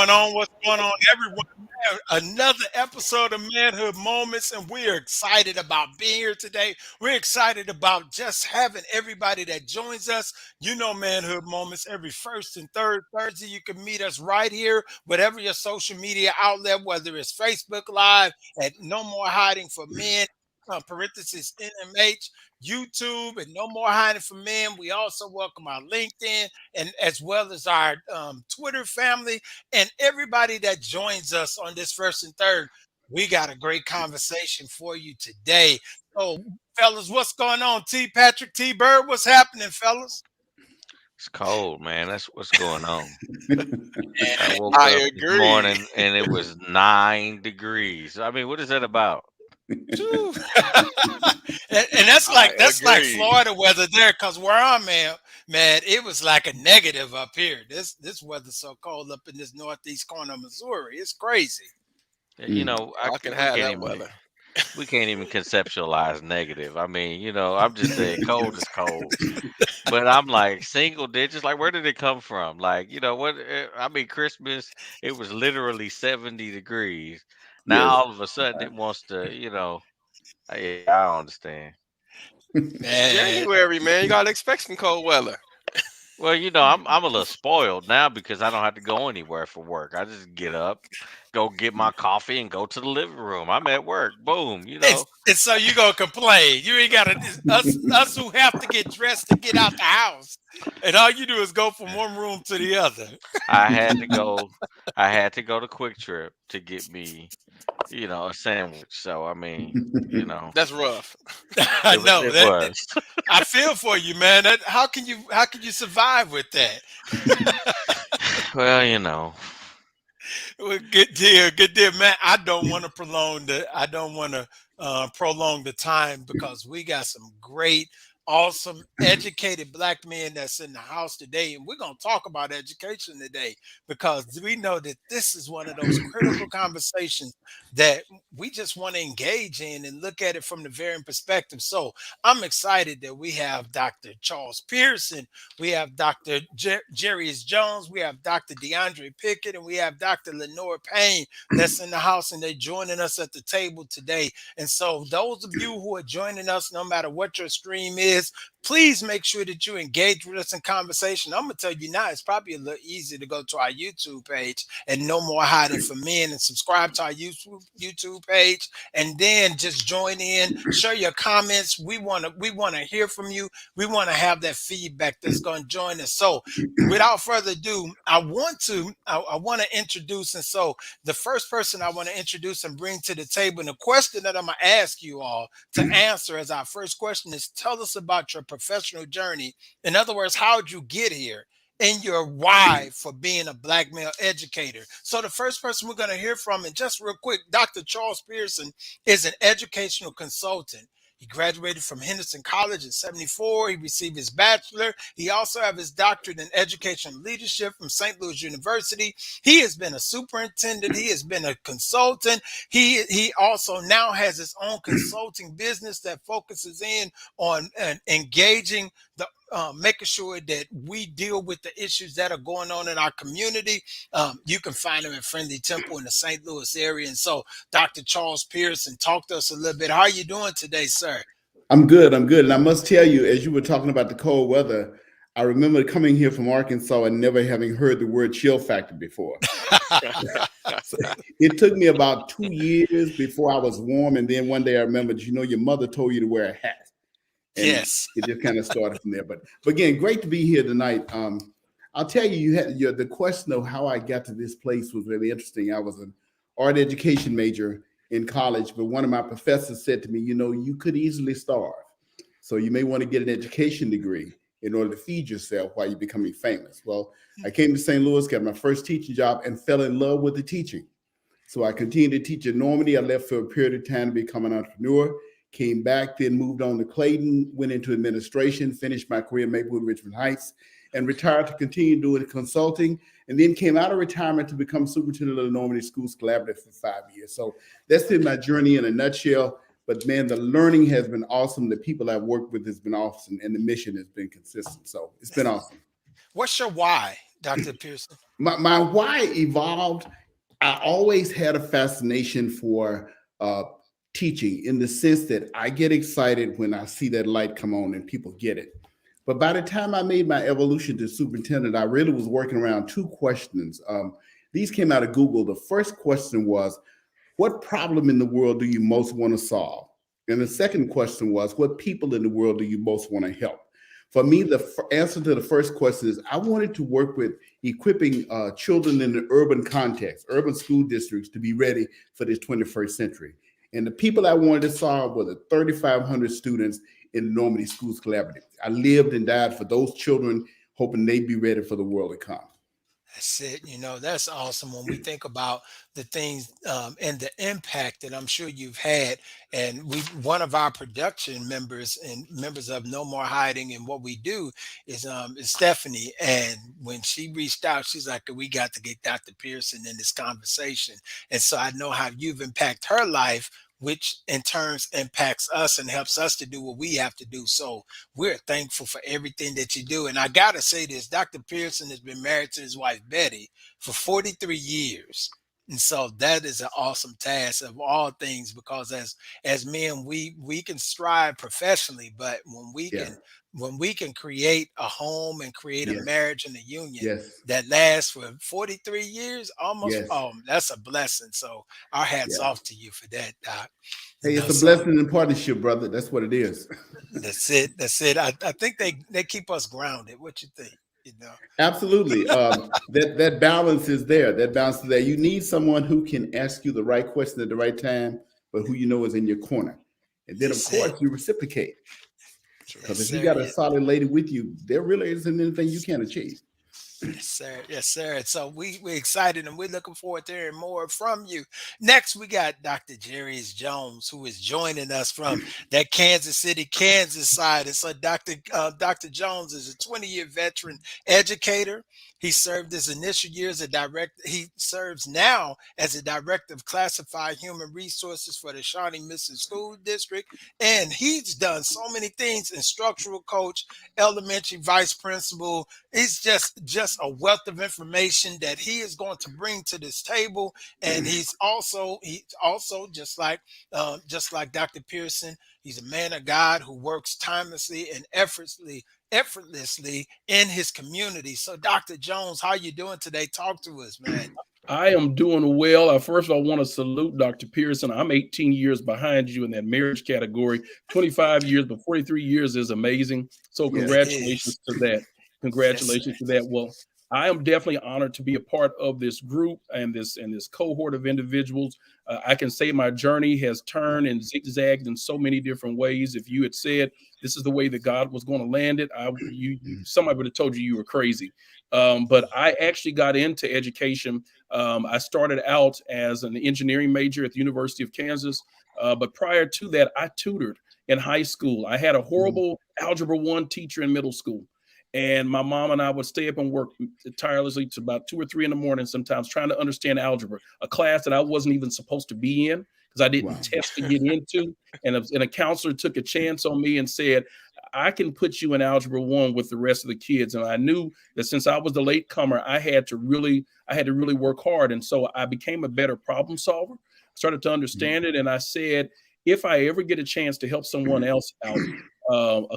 going on? What's going on, everyone? Another episode of Manhood Moments, and we are excited about being here today. We're excited about just having everybody that joins us. You know, Manhood Moments, every first and third Thursday, you can meet us right here, whatever your social media outlet, whether it's Facebook Live at No More Hiding for Men, parentheses NMH, YouTube, and No More Hiding for Men. We also welcome our LinkedIn and as well as our Twitter family and everybody that joins us on this first and third. We got a great conversation for you today. So, fellas, what's going on? T. Patrick, T. Bird, what's happening, fellas? It's cold, man. That's what's going on. I woke I up this agree. morning and it was 9 degrees. I mean, what is that about? Phew. And that's I like agree. Florida weather there, because where I'm at, man, it was like a negative up here. This weather's so cold up in this northeast corner of Missouri. It's crazy. You know, I can have that weather. we can't even conceptualize negative. I mean, I'm just saying cold is cold. But I'm like single digits. Like, where did it come from? Like, what? I mean, Christmas, it was literally 70 degrees. Now Yes. all of a sudden it wants to, I don't understand. It's Man, January, man. You gotta expect some cold weather. Well, I'm a little spoiled now because I don't have to go anywhere for work. I just get up, go get my coffee, and go to the living room. I'm at work. Boom. it's so you gonna complain. You ain't gotta us who have to get dressed to get out the house. And all you do is go from one room to the other. I had to go. I had to go to Quick Trip to get me, a sandwich. So I mean, That's rough. I know it that. was. I feel for you, man. How can you survive with that? Well. Well, good deal, man. I don't want to prolong the time because we got some great, awesome, educated black men that's in the house today, and we're gonna talk about education today because we know that this is one of those critical conversations that we just want to engage in and look at it from the varying perspective. So I'm excited that we have Dr. Charles Pearson, we have Dr. Jarius Jones, we have Dr. DeAndre Pickett, and we have Dr. Lanor Payne that's in the house, and they're joining us at the table today. And so, those of you who are joining us, no matter what your stream is, please make sure that you engage with us in conversation. I'm gonna tell you now, it's probably a little easier to go to our YouTube page and No More Hiding for Men and subscribe to our YouTube page, and then just join in, share your comments. We wanna hear from you. We want to have that feedback that's going to join us. So, without further ado, I want to introduce, and so the first person I want to introduce and bring to the table, and the question that I'm going to ask you all to answer as our first question is, tell us about your professional journey. In other words, how did you get here? And your why for being a black male educator. So the first person we're going to hear from, and just real quick, Dr. Charles Pearson is an educational consultant. He graduated from Henderson College in 74. He received his bachelor. He also have his doctorate in education leadership from St. Louis University. He has been a superintendent. He has been a consultant. He also now has his own consulting business that focuses in on engaging the making sure that we deal with the issues that are going on in our community. You can find him at Friendly Temple in the St. Louis area. And so, Dr. Charles Pearson, talk to us a little bit. How are you doing today, sir? I'm good. I'm good. And I must tell you, as you were talking about the cold weather, I remember coming here from Arkansas and never having heard the word chill factor before. So it took me about 2 years before I was warm. And then one day I remembered, your mother told you to wear a hat. And Yes. it just kind of started from there. But again, great to be here tonight. I'll tell you, you had the question of how I got to this place was really interesting. I was an art education major in college, but one of my professors said to me, you could easily starve. So you may want to get an education degree in order to feed yourself while you're becoming famous. Well, I came to St. Louis, got my first teaching job, and fell in love with the teaching. So I continued to teach at Normandy. I left for a period of time to become an entrepreneur, came back, then moved on to Clayton, went into administration, finished my career in Maplewood, Richmond Heights, and retired to continue doing consulting, and then came out of retirement to become superintendent of the Normandy Schools Collaborative for 5 years. So that's been my journey in a nutshell. But man, the learning has been awesome. The people I've worked with has been awesome, and the mission has been consistent. So it's been awesome. What's your why? Dr. Pearson? My why evolved. I always had a fascination for teaching in the sense that I get excited when I see that light come on and people get it. But by the time I made my evolution to superintendent, I really was working around two questions. These came out of Google. The first question was, what problem in the world do you most want to solve? And the second question was, what people in the world do you most want to help? For me, the answer to the first question is I wanted to work with equipping children in the urban context, urban school districts to be ready for this 21st century. And the people I wanted to solve were the 3,500 students in the Normandy Schools Collaborative. I lived and died for those children, hoping they'd be ready for the world to come. That's it. That's awesome when we think about the things and the impact that I'm sure you've had. And one of our production members and members of No More Hiding and what we do is Stephanie. And when she reached out, she's like, we got to get Dr. Pearson in this conversation. And so I know how you've impacted her life, which in turns impacts us and helps us to do what we have to do. So we're thankful for everything that you do. And I got to say this, Dr. Pearson has been married to his wife, Betty, for 43 years. And so that is an awesome task of all things, because as men, we can strive professionally, but when we can create a home and create a marriage and a union that lasts for 43 years, almost, that's a blessing. So our hats off to you for that, Doc. Hey, it's a blessing and partnership, brother. That's what it is. That's it. That's it. I think they keep us grounded. What you think? Absolutely. That balance is there. That balance is there. You need someone who can ask you the right question at the right time, but who you know is in your corner. And then, of course, you reciprocate. Because if you got a solid lady with you, there really isn't anything you can't achieve. Yes, sir. Yes, sir. So we're excited and we're looking forward to hearing more from you. Next, we got Dr. Jarius Jones, who is joining us from that Kansas City, Kansas side. And so Dr. Jones is a 20-year veteran educator. He served his initial years as he serves now as a director of classified human resources for the Shawnee Mission School District. And he's done so many things: instructional coach, elementary vice principal. He's just a wealth of information that he is going to bring to this table. And he's also just like Dr. Pearson, he's a man of God who works tirelessly and effortlessly in his community. So Dr. Jones, how you doing today? Talk to us, man. I am doing well. First of all, I want to salute Dr. Pearson. I'm 18 years behind you in that marriage category. 25 years, but 43 years is amazing. So congratulations to that. Congratulations to that. Well, I am definitely honored to be a part of this group and this cohort of individuals. I can say my journey has turned and zigzagged in so many different ways. If you had said this is the way that God was going to land it, somebody would have told you were crazy. But I actually got into education. I started out as an engineering major at the University of Kansas. But prior to that, I tutored in high school. I had a horrible Algebra 1 teacher in middle school. And my mom and I would stay up and work tirelessly to about 2 or 3 in the morning, sometimes trying to understand algebra, a class that I wasn't even supposed to be in because I didn't test to get into. And a counselor took a chance on me and said, I can put you in Algebra 1 with the rest of the kids. And I knew that since I was the late comer, I had to really work hard. And so I became a better problem solver, started to understand it. And I said, if I ever get a chance to help someone else out,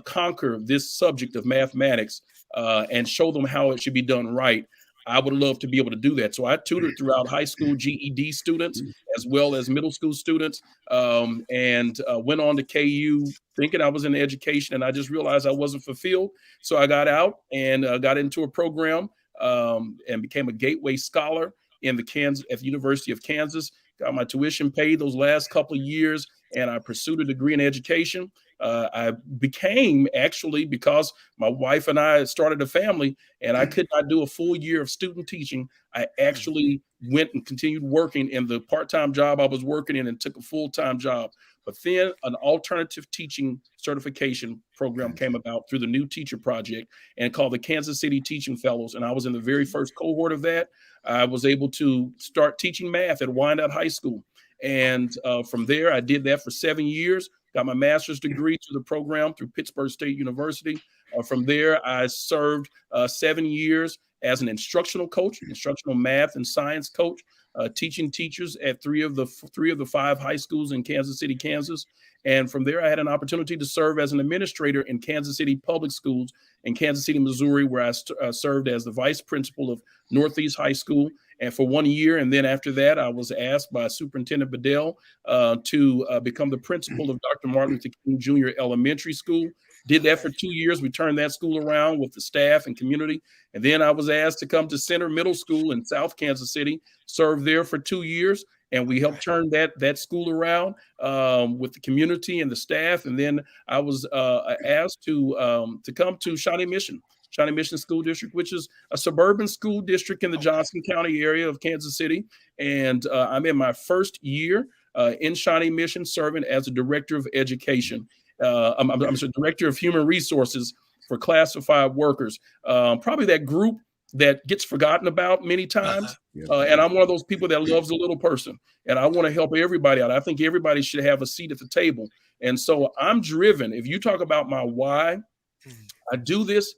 conquer this subject of mathematics and show them how it should be done right, I would love to be able to do that. So I tutored throughout high school GED students as well as middle school students, and went on to KU thinking I was in education, and I just realized I wasn't fulfilled. So I got out and got into a program and became a Gateway Scholar at the University of Kansas. Got my tuition paid those last couple of years, and I pursued a degree in education. I became, actually, because my wife and I started a family and I could not do a full year of student teaching, I actually went and continued working in the part-time job I was working in and took a full-time job. But then an alternative teaching certification program came about through the New Teacher Project and called the Kansas City Teaching Fellows. And I was in the very first cohort of that. I was able to start teaching math at Wyandotte High School. And from there, I did that for 7 years, got my master's degree through the program through Pittsburgh State University. From there, I served 7 years as an instructional coach, instructional math and science coach, teaching teachers at three of the 5 high schools in Kansas City, Kansas. And from there, I had an opportunity to serve as an administrator in Kansas City Public Schools in Kansas City, Missouri, where I served as the vice principal of Northeast High School and for 1 year. And then after that, I was asked by Superintendent Bedell to become the principal of Dr. Martin Luther King Jr. Elementary School. Did that for 2 years. We turned that school around with the staff and community. And then I was asked to come to Center Middle School in South Kansas City, served there for 2 years. And we helped turn that school around with the community and the staff. And then I was asked to come to Shawnee Mission School District, which is a suburban school district in the Johnson County area of Kansas City. And I'm in my first year in Shawnee Mission, serving as a director of education. I'm a director of human resources for classified workers. Probably that group that gets forgotten about many times. And I'm one of those people that loves a little person. And I want to help everybody out. I think everybody should have a seat at the table. And so I'm driven. If you talk about my why, I do this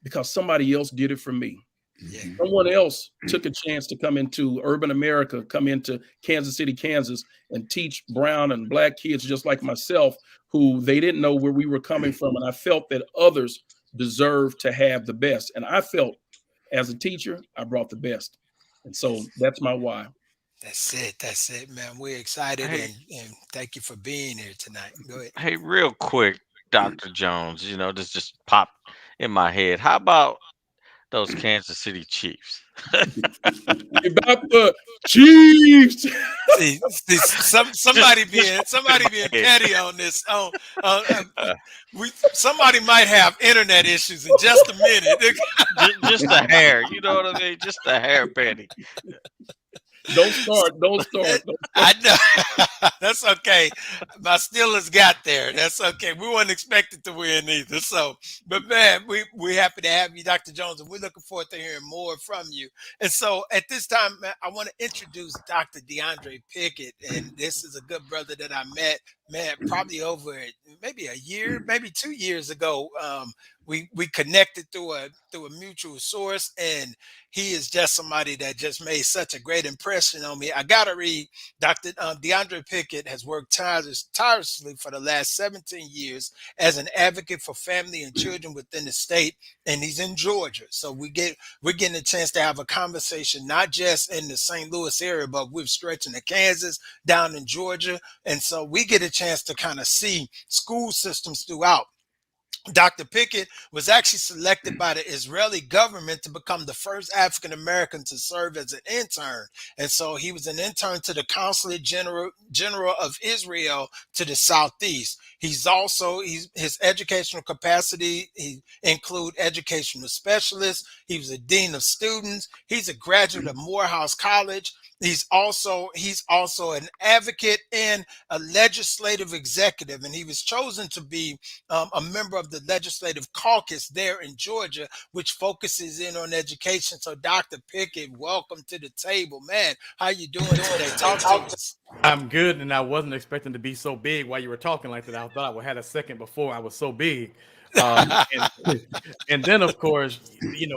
because somebody else did it for me. Yeah. Someone else took a chance to come into urban America, come into Kansas City, Kansas, and teach brown and black kids just like myself, who they didn't know where we were coming from. And I felt that others deserve to have the best. And I felt as a teacher, I brought the best. And so that's my why. That's it, man. We're excited and thank you for being here tonight. Go ahead. Hey, real quick, Dr. Jones, this just popped in my head. How about those Kansas City Chiefs? About the Chiefs. See, somebody being petty on this. Somebody might have internet issues in just a minute. just a hair, you know what I mean? Just a hair, petty. Don't start. I know. That's okay. My Steelers got there. That's okay. We weren't expected to win either. So, but man, we're happy to have you, Dr. Jones, and we're looking forward to hearing more from you. And so at this time, man, I want to introduce Dr. DeAndre Pickett. And this is a good brother that I met, probably over maybe a year, maybe 2 years ago. We connected through a mutual source, and he is just somebody that just made such a great impression on me. I gotta read. Dr. DeAndre Pickett has worked tirelessly for the last 17 years as an advocate for family and children within the state, and he's in Georgia. So we're getting a chance to have a conversation, not just in the St. Louis area, but we're stretching to Kansas, down in Georgia, and so we get a chance to kind of see school systems throughout. Dr. Pickett was actually selected by the Israeli government to become the first African-American to serve as an intern. And so he was an intern to the Consulate General of Israel to the Southeast. His educational capacity, he include educational specialist. He was a dean of students. He's a graduate of Morehouse College. He's also an advocate and a legislative executive, and he was chosen to be a member of the legislative caucus there in Georgia, which focuses in on education. So, Dr. Pickett, welcome to the table, man. How you doing today? Talk to us. I'm good, and I wasn't expecting to be so big while you were talking like that. I thought I would have a second before I was so big. And then, of course,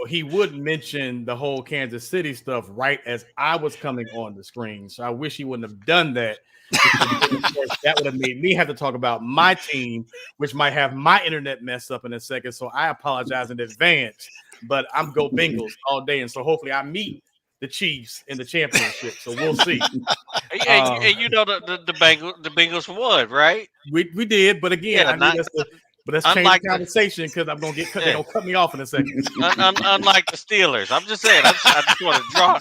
he would mention the whole Kansas City stuff right as I was coming on the screen. So I wish he wouldn't have done that. Because, of course, that would have made me have to talk about my team, which might have my internet mess up in a second. So I apologize in advance. But I'm go Bengals all day, and so hopefully I meet the Chiefs in the championship. So we'll see. And the Bengals won, right? We did, but again, but let's change the conversation because I'm gonna they're gonna cut me off in a second. Unlike the Steelers, I'm just saying. I just want to draw.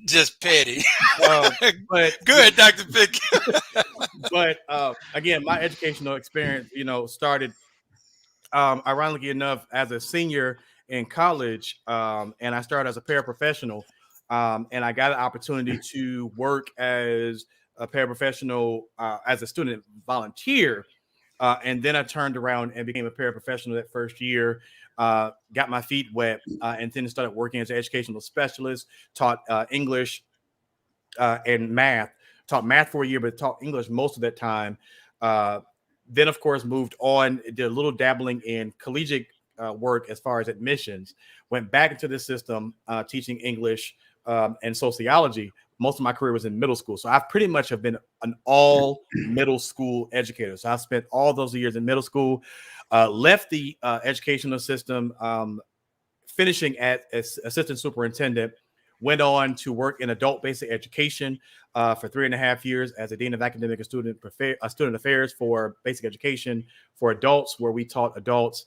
Just petty. But good, Dr. Pickett. But again, my educational experience, started ironically enough as a senior in college, and I started as a paraprofessional, and I got an opportunity to work as a paraprofessional as a student volunteer, and then I turned around and became a paraprofessional that first year, got my feet wet, and then started working as an educational specialist, taught English and math, taught math for a year, but taught English most of that time. Then, of course, moved on, did a little dabbling in collegiate work as far as admissions. Went back into the system teaching English and sociology. Most of my career was in middle school. So I pretty much have been an all middle school educator. So I spent all those years in middle school, left the educational system, finishing as assistant superintendent, went on to work in adult basic education for 3.5 years as a dean of academic and student affairs for basic education for adults, where we taught adults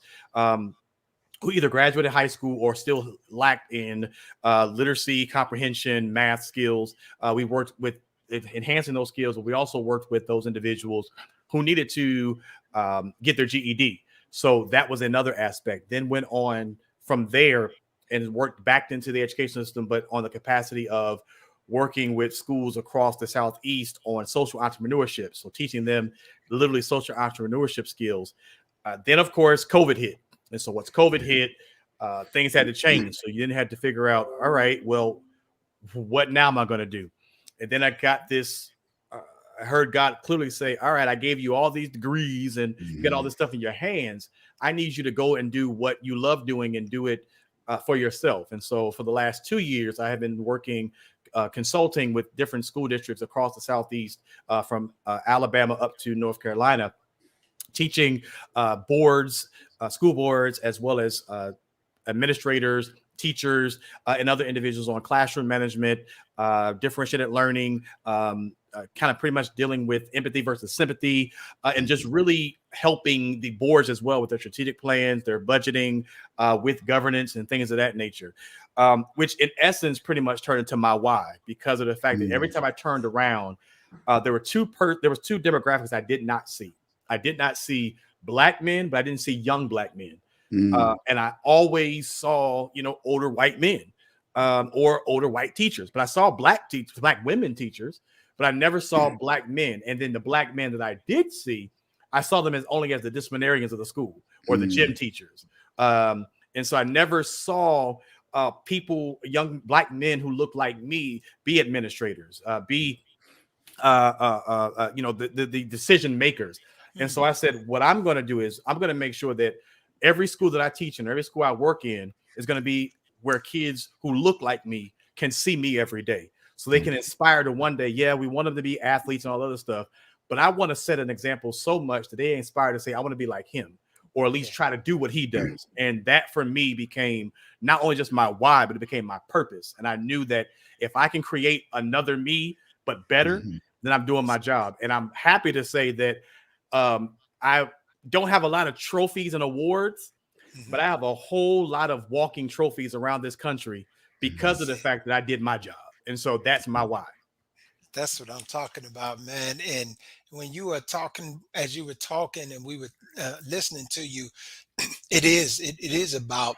who either graduated high school or still lacked in literacy, comprehension, math skills. We worked with enhancing those skills, but we also worked with those individuals who needed to get their GED. So that was another aspect. Then went on from there and worked back into the education system, but on the capacity of working with schools across the Southeast on social entrepreneurship. So teaching them literally social entrepreneurship skills. Then, of course, COVID hit. And so once COVID hit, things had to change. So you didn't have to figure out, all right, well, what now am I going to do? And then I got this, I heard God clearly say, all right, I gave you all these degrees and get all this stuff in your hands. I need you to go and do what you love doing and do it for yourself. And so for the last 2 years, I have been working, consulting with different school districts across the Southeast, from Alabama up to North Carolina, teaching boards, school boards, as well as administrators, teachers, and other individuals on classroom management, differentiated learning, kind of pretty much dealing with empathy versus sympathy, and just really helping the boards as well with their strategic plans, their budgeting, with governance and things of that nature, which in essence pretty much turned into my why, because of the fact that every time I turned around, there was two demographics I did not see. I did not see Black men, but I didn't see young Black men. And I always saw, older white men or older white teachers, but I saw Black women teachers, but I never saw Black men. And then the Black men that I did see, I saw them only as the disciplinarians of the school or the gym teachers. And so I never saw young Black men who looked like me, be administrators, be the decision makers. And so I said, what I'm going to do is I'm going to make sure that every school that I teach in, every school I work in, is going to be where kids who look like me can see me every day. So they can inspire to one day, yeah, we want them to be athletes and all other stuff, but I want to set an example so much that they inspire to say, I want to be like him, or at least try to do what he does. And that for me became not only just my why, but it became my purpose. And I knew that if I can create another me, but better, then I'm doing my job. And I'm happy to say that I don't have a lot of trophies and awards, but I have a whole lot of walking trophies around this country because of the fact that I did my job. And so that's my why. That's what I'm talking about, man. And when you were talking, as you were talking and we were listening to you, it is about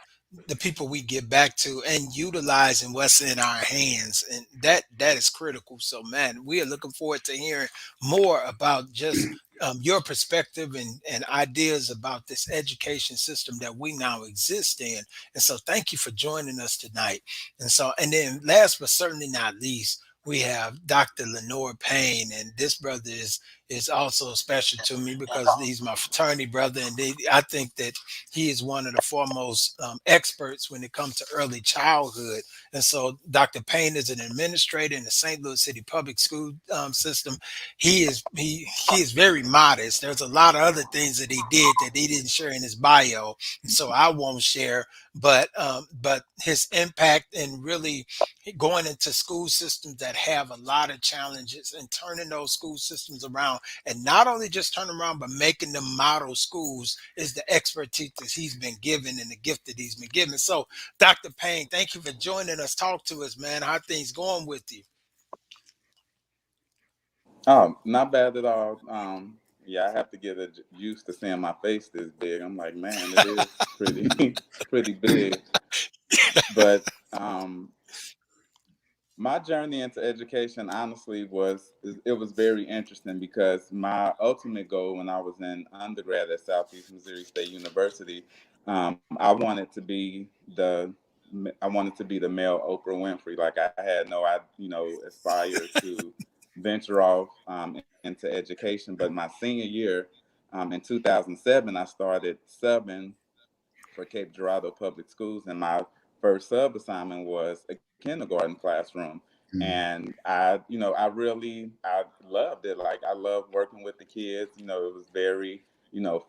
the people we get back to and utilizing what's in our hands, and that is critical. So man, we are looking forward to hearing more about just your perspective and ideas about this education system that we now exist in. And so thank you for joining us tonight. And then last but certainly not least, we have Dr. Lanor Payne, and this brother is also special to me because he's my fraternity brother, and I think that he is one of the foremost experts when it comes to early childhood. And so Dr. Payne is an administrator in the St. Louis City Public School system. He is very modest. There's a lot of other things that he did that he didn't share in his bio, so I won't share. But his impact and really going into school systems that have a lot of challenges and turning those school systems around, and not only just turning around, but making them model schools, is the expertise that he's been given and the gift that he's been given. So, Dr. Payne, thank you for joining us. Talk to us, man. How things going with you? Oh, not bad at all. Yeah, I have to get used to seeing my face this big. I'm like, man, it is pretty pretty big. But my journey into education, honestly, was very interesting because my ultimate goal when I was in undergrad at Southeast Missouri State University, I wanted to be the male Oprah Winfrey. Like I had aspire to venture off into education. But my senior year, in 2007, I started subbing for Cape Girardeau Public Schools, and my first sub assignment was a kindergarten classroom. And I loved it. Like, I loved working with the kids. It was very,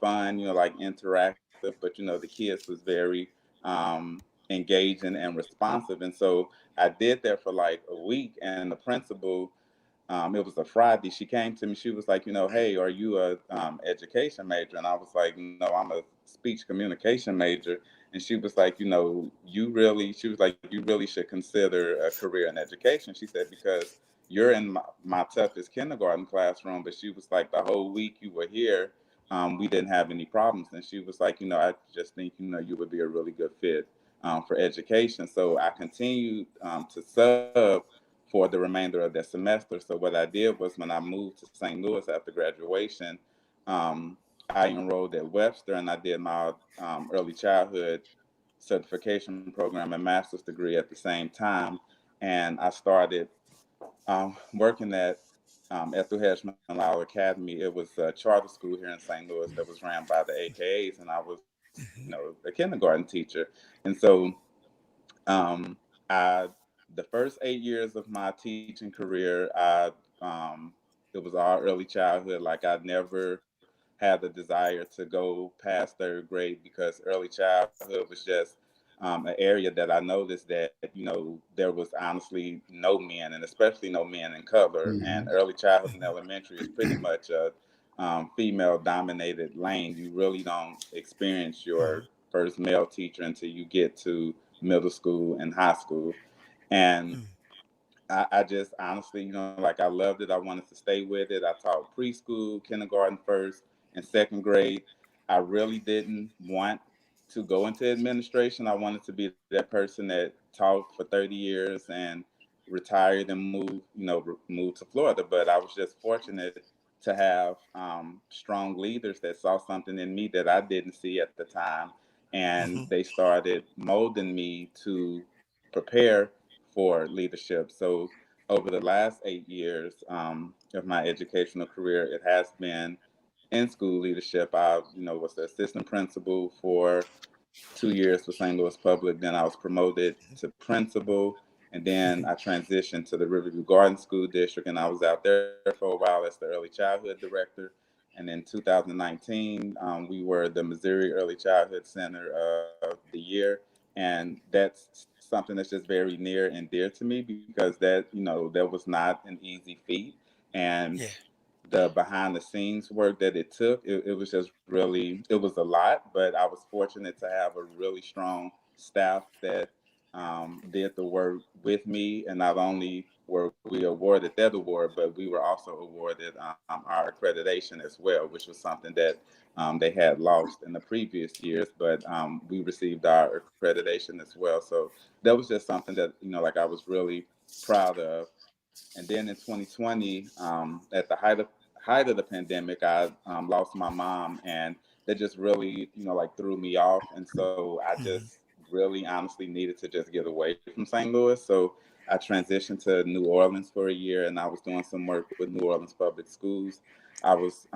fun, like interactive, but, the kids was very engaging and responsive. And so I did that for like a week, and the principal, it was a Friday. She came to me. She was like, hey, are you a education major? And I was like, no, I'm a speech communication major. And she was like, she was like, you really should consider a career in education. She said, because you're in my toughest kindergarten classroom. But she was like, the whole week you were here, we didn't have any problems. And she was like, I just think, you would be a really good fit for education. So I continued to sub for the remainder of that semester. So what I did was, when I moved to St. Louis after graduation, I enrolled at Webster, and I did my early childhood certification program and master's degree at the same time. And I started working at the Hedgeman Lyle Academy. It was a charter school here in St. Louis that was ran by the AKAs, and I was, a kindergarten teacher. And so um, I the first 8 years of my teaching career, it was all early childhood. Like, I never had the desire to go past third grade, because early childhood was just an area that I noticed that, there was honestly no men, and especially no men in color. And early childhood and elementary is pretty much a female dominated lane. You really don't experience your first male teacher until you get to middle school and high school. And I just honestly, like, I loved it. I wanted to stay with it. I taught preschool, kindergarten, first and second grade. I really didn't want to go into administration. I wanted to be that person that taught for 30 years and retired and moved to Florida. But I was just fortunate to have strong leaders that saw something in me that I didn't see at the time. And they started molding me to prepare for leadership. So over the last 8 years of my educational career, it has been in school leadership. I, was the assistant principal for 2 years for St. Louis Public. Then I was promoted to principal, and then I transitioned to the Riverview Garden School District, and I was out there for a while as the early childhood director. And in 2019, we were the Missouri Early Childhood Center of the Year, and that's something that's just very near and dear to me, because that was not an easy feat. And Yeah. the behind the scenes work that it took, it was just really, it was a lot. But I was fortunate to have a really strong staff that did the work with me. And not only were we awarded that award, but we were also awarded our accreditation as well, which was something that they had lost in the previous years. But we received our accreditation as well. So that was just something that, like, I was really proud of. And then in 2020, at the height of the pandemic, I lost my mom, and that just really, like, threw me off. And so I just really honestly needed to just get away from St. Louis. So I transitioned to New Orleans for a year, and I was doing some work with New Orleans Public Schools. I was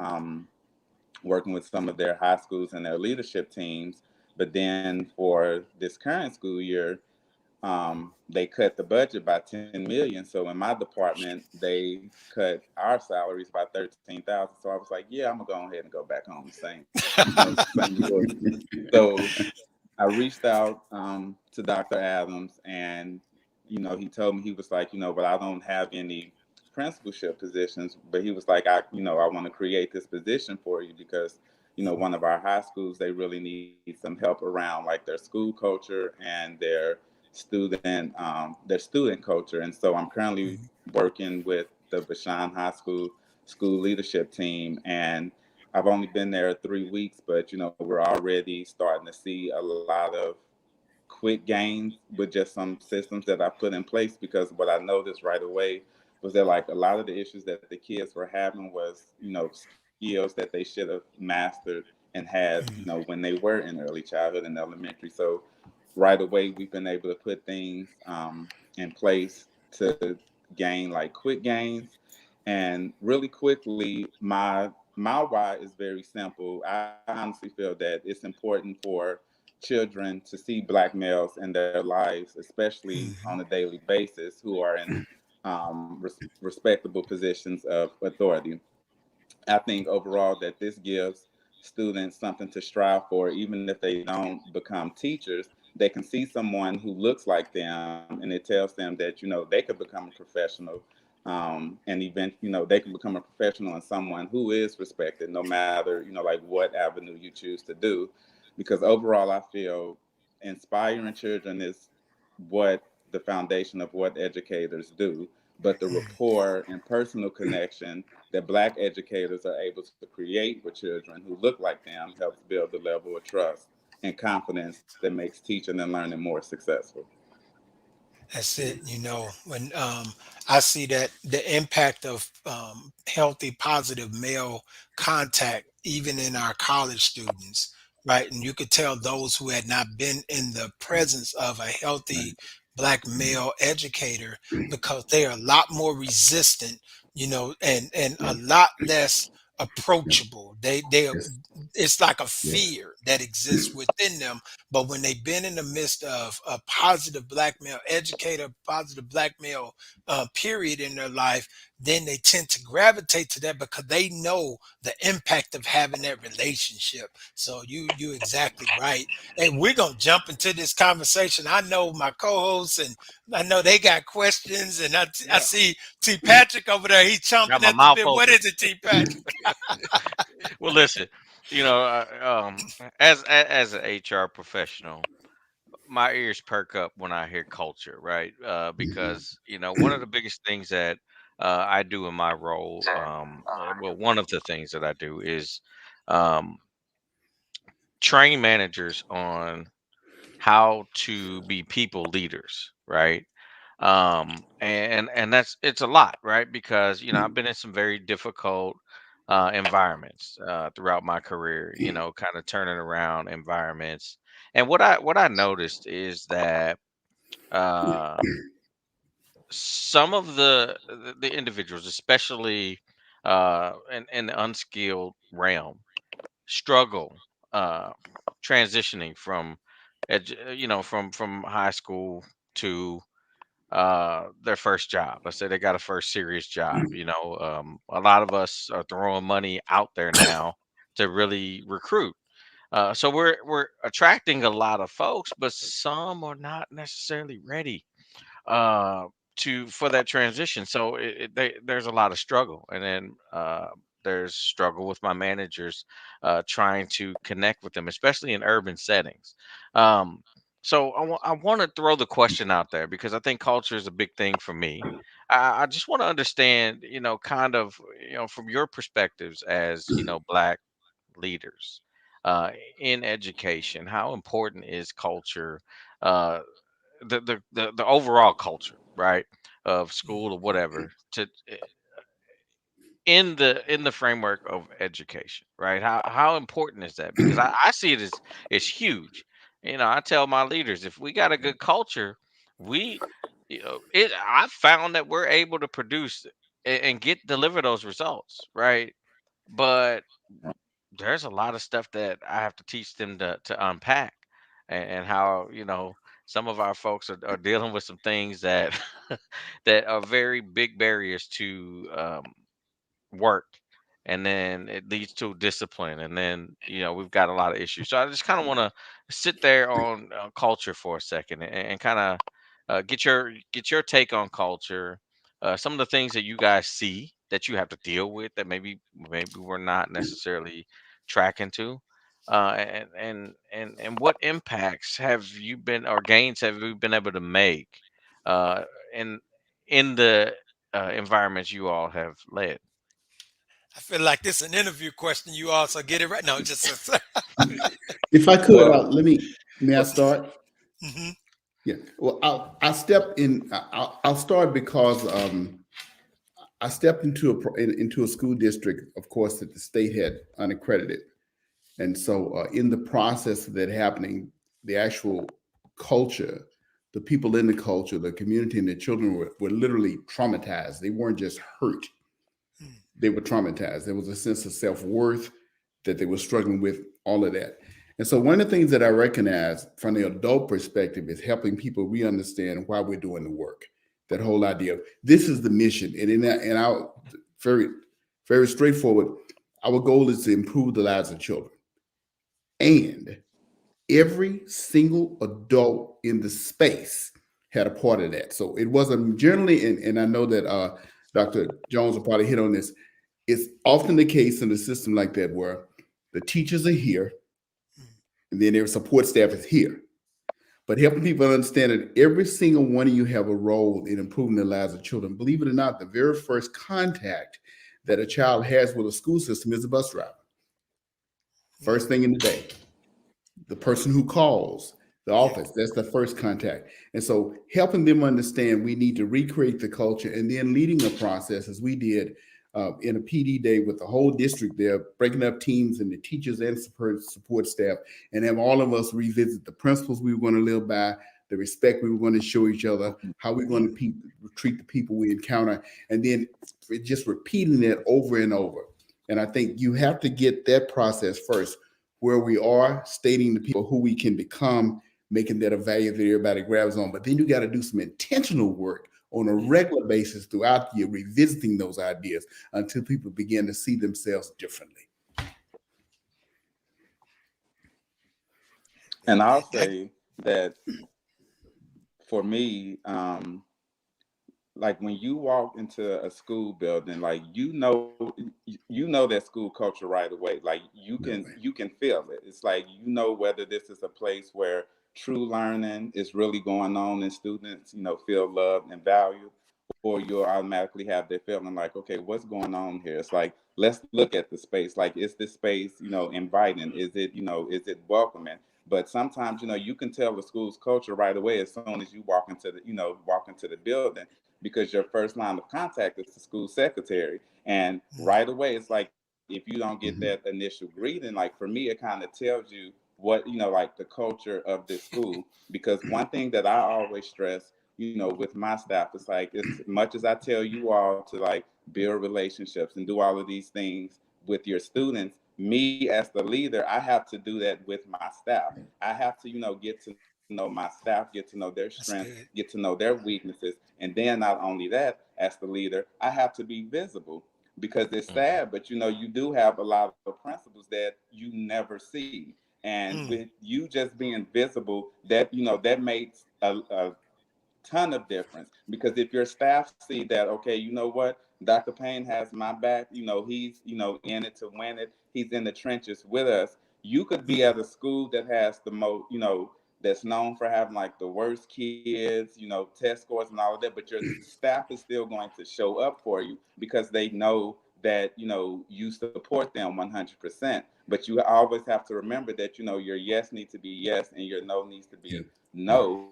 working with some of their high schools and their leadership teams. But then for this current school year, they cut the budget by 10 million. So in my department, they cut our salaries by 13,000. So I was like, yeah, I'm gonna go ahead and go back home to St. Louis. So I reached out to Dr. Adams, and he told me, he was like, but I don't have any principalship positions. But he was like, I want to create this position for you, because one of our high schools, they really need some help around, like, their school culture and their student culture. And so I'm currently working with the Bashan High School leadership team, and I've only been there 3 weeks, but we're already starting to see a lot of quick gains with just some systems that I put in place. Because what I noticed right away was that, like, a lot of the issues that the kids were having was, skills that they should have mastered and had, when they were in early childhood and elementary. So right away, we've been able to put things in place to gain, like, quick gains. And really quickly, my why is very simple. I honestly feel that it's important for children to see Black males in their lives, especially on a daily basis, who are in respectable positions of authority. I think overall that this gives students something to strive for, even if they don't become teachers. They can see someone who looks like them, and it tells them that, you know, they could become a professional, and they can become a professional and someone who is respected, no matter, you know, like what avenue you choose to do. Because overall, I feel inspiring children is what the foundation of what educators do, but the rapport and personal connection that Black educators are able to create with children who look like them helps build the level of trust and confidence that makes teaching and learning more successful. That's it. You know, when I see that the impact of healthy, positive male contact, even in our college students, right? And you could tell those who had not been in the presence of a healthy black male educator because they are a lot more resistant, you know, and a lot less approachable. They are, it's like a fear that exists within them, but when they've been in the midst of a positive black male educator, positive black male period in their life, then they tend to gravitate to that because they know the impact of having that relationship. So you exactly right. And we're gonna jump into this conversation. I know my co-hosts and I know they got questions, and I see T Patrick over there. He's Got chomping my at the mouth bit. What open. is it, T Patrick? Well, listen, you know, as an HR professional, my ears perk up when I hear culture, right? Because you know, one of the biggest things that I do in my role, well, one of the things that I do is um, train managers on how to be people leaders, right? And that's it's a lot, right? Because you know I've been in some very difficult environments throughout my career, you know, kind of turning around environments. And what I noticed is that uh some of the individuals, especially in the unskilled realm, struggle uh transitioning from you know, from high school to their first job. Let's say they got a first serious job. You know, a lot of us are throwing money out there now to really recruit. So we're attracting a lot of folks, but some are not necessarily ready uh, to for that transition. So there's a lot of struggle, and then there's struggle with my managers trying to connect with them, especially in urban settings. Um, so I want to throw the question out there because I think culture is a big thing for me. I just want to understand, you know, kind of, you know, from your perspectives as, you know, Black leaders uh, in education, how important is culture? Uh, the overall culture, right, of school or whatever, to in the framework of education, right? How important is that? Because I see it as huge. You know, I tell my leaders, if we got a good culture, we, you know, it I found that we're able to produce and get deliver those results, right? But there's a lot of stuff that I have to teach them to unpack, and how, you know, some of our folks are dealing with some things that that are very big barriers to work, and then it leads to discipline, and then, you know, we've got a lot of issues. So I just kind of want to sit there on culture for a second, and kind of get your take on culture, some of the things that you guys see that you have to deal with that maybe we're not necessarily tracking to, and what impacts have you been, or gains have you been able to make uh in the environments you all have led. I feel like this is an interview question. You also get it right. No, just If I could, Well, may I start? mhm. Yeah. Well, I'll step in. I'll start because I stepped into a school district, of course, that the state had unaccredited, and so in the process of that happening, the actual culture, the people in the culture, the community, and the children were literally traumatized. They weren't just hurt; they were traumatized. There was a sense of self worth that they were struggling with. All of that, And so one of the things that I recognize from the adult perspective is helping people re-understand why we're doing the work. That whole idea of this is the mission. And in that, and I'll very, very straightforward, our goal is to improve the lives of children. And every single adult in the space had a part of that. So it wasn't generally, and I know that Dr. Jones will probably hit on this, it's often the case in a system like that where the teachers are here and then their support staff is here. But helping people understand that every single one of you have a role in improving the lives of children. Believe it or not, the very first contact that a child has with a school system is a bus driver. First thing in the day. The person who calls the office, that's the first contact. And so helping them understand we need to recreate the culture and then leading a process as we did in a PD day with the whole district there, breaking up teams and the teachers and support staff, and have all of us revisit the principles we were going to live by, the respect we were going to show each other, how we're going to treat the people we encounter, and then just repeating that over and over. And I think you have to get that process first, where we are stating to people who we can become, making that a value that everybody grabs on. But then you got to do some intentional work on a regular basis throughout the year, revisiting those ideas until people begin to see themselves differently. And I'll say that for me, like when you walk into a school building, like you know that school culture right away. Like you can feel it. It's like whether this is a place where true learning is really going on and students feel loved and valued, or you'll automatically have that feeling like, okay, what's going on here? It's like, let's look at the space. Like, is this space inviting? Is it welcoming? But sometimes you can tell the school's culture right away as soon as you walk into the building, because your first line of contact is the school secretary. And right away, it's like, if you don't get that initial greeting, like for me, it kind of tells you what, like the culture of this school. Because one thing that I always stress, with my staff, it's like, as much as I tell you all to like build relationships and do all of these things with your students, me as the leader, I have to do that with my staff. I have to, get to know my staff, get to know their strengths, get to know their weaknesses. And then not only that, as the leader, I have to be visible, because it's sad, but you do have a lot of principles that you never see. And with you just being visible, that that makes a ton of difference. Because if your staff see that, okay, you know what, Dr. Payne has my back, he's in it to win it, he's in the trenches with us. You could be at a school that has the most, that's known for having like the worst kids, test scores and all of that, but your staff is still going to show up for you because they know that you support them 100%. But you always have to remember that your yes needs to be yes and your no needs to be no.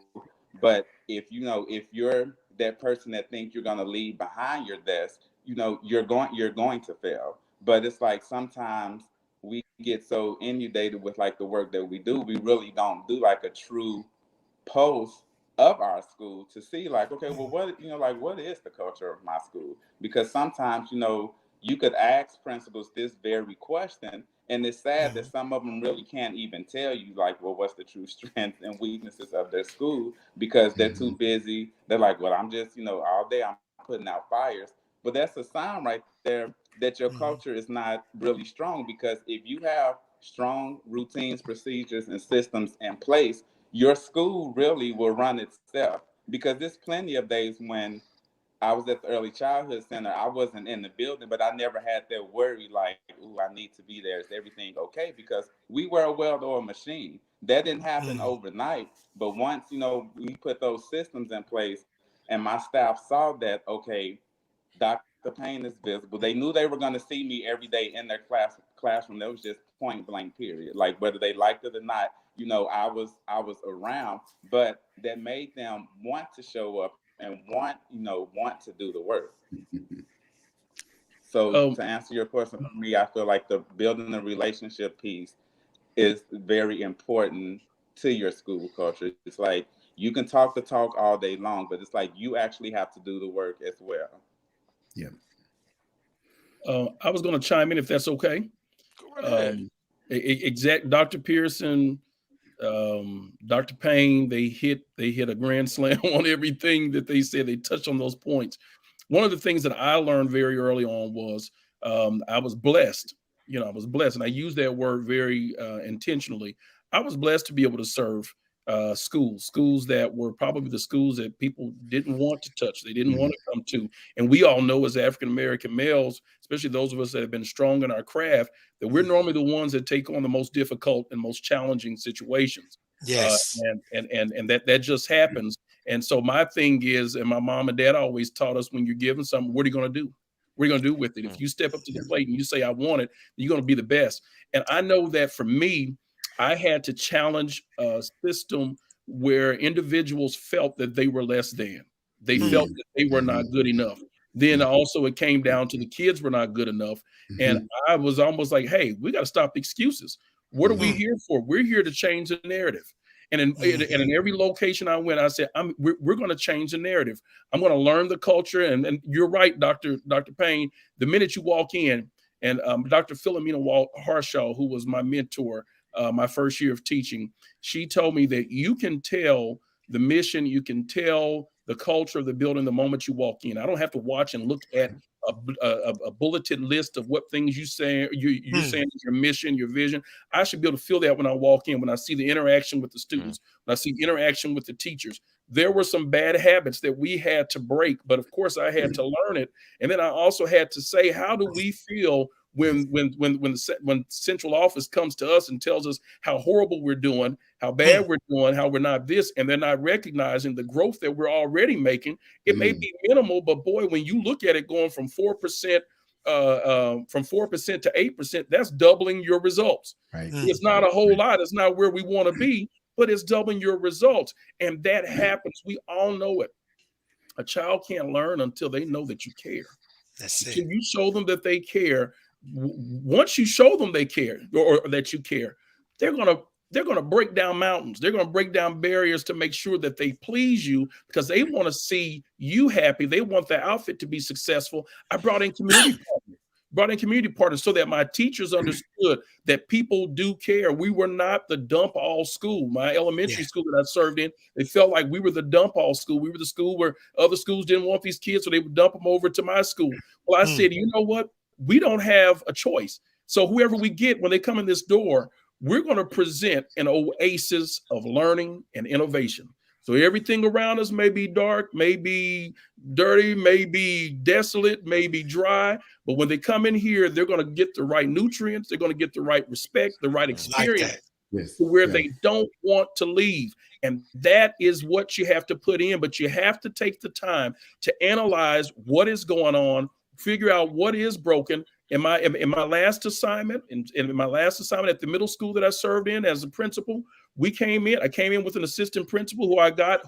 But if you're that person that think you're going to leave behind your desk, you're going to fail. But it's like sometimes we get so inundated with like the work that we do, we really don't do like a true pulse of our school to see like, okay, well, what is the culture of my school? Because sometimes you could ask principals this very question, and it's sad that some of them really can't even tell you like, well, what's the true strengths and weaknesses of their school, because they're too busy. They're like, well, I'm just all day I'm putting out fires. But that's a sign right there that your culture is not really strong, because if you have strong routines, procedures, and systems in place, your school really will run itself. Because there's plenty of days when I was at the early childhood center, I wasn't in the building, but I never had that worry like, ooh, I need to be there. Is everything okay? Because we were a well-oiled machine. That didn't happen overnight. But once, we put those systems in place and my staff saw that, okay, Dr. Payne is visible. They knew they were going to see me every day in their classroom. That was just point blank period. Like whether they liked it or not, I was around, but that made them want to show up and want to do the work. So to answer your question, for me, I feel like the building the relationship piece is very important to your school culture. It's like you can talk the talk all day long, but it's like you actually have to do the work as well. Yeah. I was going to chime in if that's okay. Go right ahead. Exact. Dr. Pearson, Dr. Payne, they hit a grand slam on everything that they said. They touched on those points. One of the things that I learned very early on was I was blessed. I was blessed, and I use that word very intentionally. I was blessed to be able to serve schools that were probably the schools that people didn't want to touch. They didn't want to come to. And we all know as African-American males, especially those of us that have been strong in our craft, that we're normally the ones that take on the most difficult and most challenging situations. Yes. And that just happens. And so my thing is, and my mom and dad always taught us, when you're given something, what are you going to do? What are you going to do with it? If you step up to the plate and you say, I want it, you're going to be the best. And I know that for me, I had to challenge a system where individuals felt that they were less than. They felt that they were not good enough. Then also it came down to the kids were not good enough. And I was almost like, hey, we got to stop the excuses. What are we here for? We're here to change the narrative. And in every location I went, I said, we're going to change the narrative. I'm going to learn the culture. And you're right, Dr. Payne. The minute you walk in, and Dr. Philomena Harshaw, who was my mentor, my first year of teaching, she told me that you can tell the mission, you can tell the culture of the building the moment you walk in. I don't have to watch and look at a bulleted list of what things you say you're saying is your mission, your vision. I should be able to feel that when I walk in, when I see the interaction with the students, when I see interaction with the teachers. There were some bad habits that we had to break, but of course I had to learn it. And then I also had to say, how do we feel when central office comes to us and tells us how horrible we're doing, how bad we're doing, how we're not this, and they're not recognizing the growth that we're already making. It may be minimal, but boy, when you look at it going from 4% to 8%, that's doubling your results. Right. It's not a whole lot. It's not where we want to be, but it's doubling your results. And that happens. We all know it. A child can't learn until they know that you care. That's it. Until you show them that they care. Once you show them they care or that you care, they're gonna break down mountains. They're gonna break down barriers to make sure that they please you, because they want to see you happy. They want the outfit to be successful. I brought in community partners so that my teachers understood that people do care. We were not the dump all school. My elementary school that I served in, they felt like we were the dump all school. We were the school where other schools didn't want these kids, so they would dump them over to my school. Well, I said, you know what? We don't have a choice. So whoever we get, when they come in this door, we're going to present an oasis of learning and innovation. So everything around us may be dark, may be dirty, may be desolate, may be dry. But when they come in here, they're going to get the right nutrients. They're going to get the right respect, the right experience to where they don't want to leave. And that is what you have to put in. But you have to take the time to analyze what is going on, figure out what is broken. In my last assignment, in my last assignment at the middle school that I served in as a principal, I came in with an assistant principal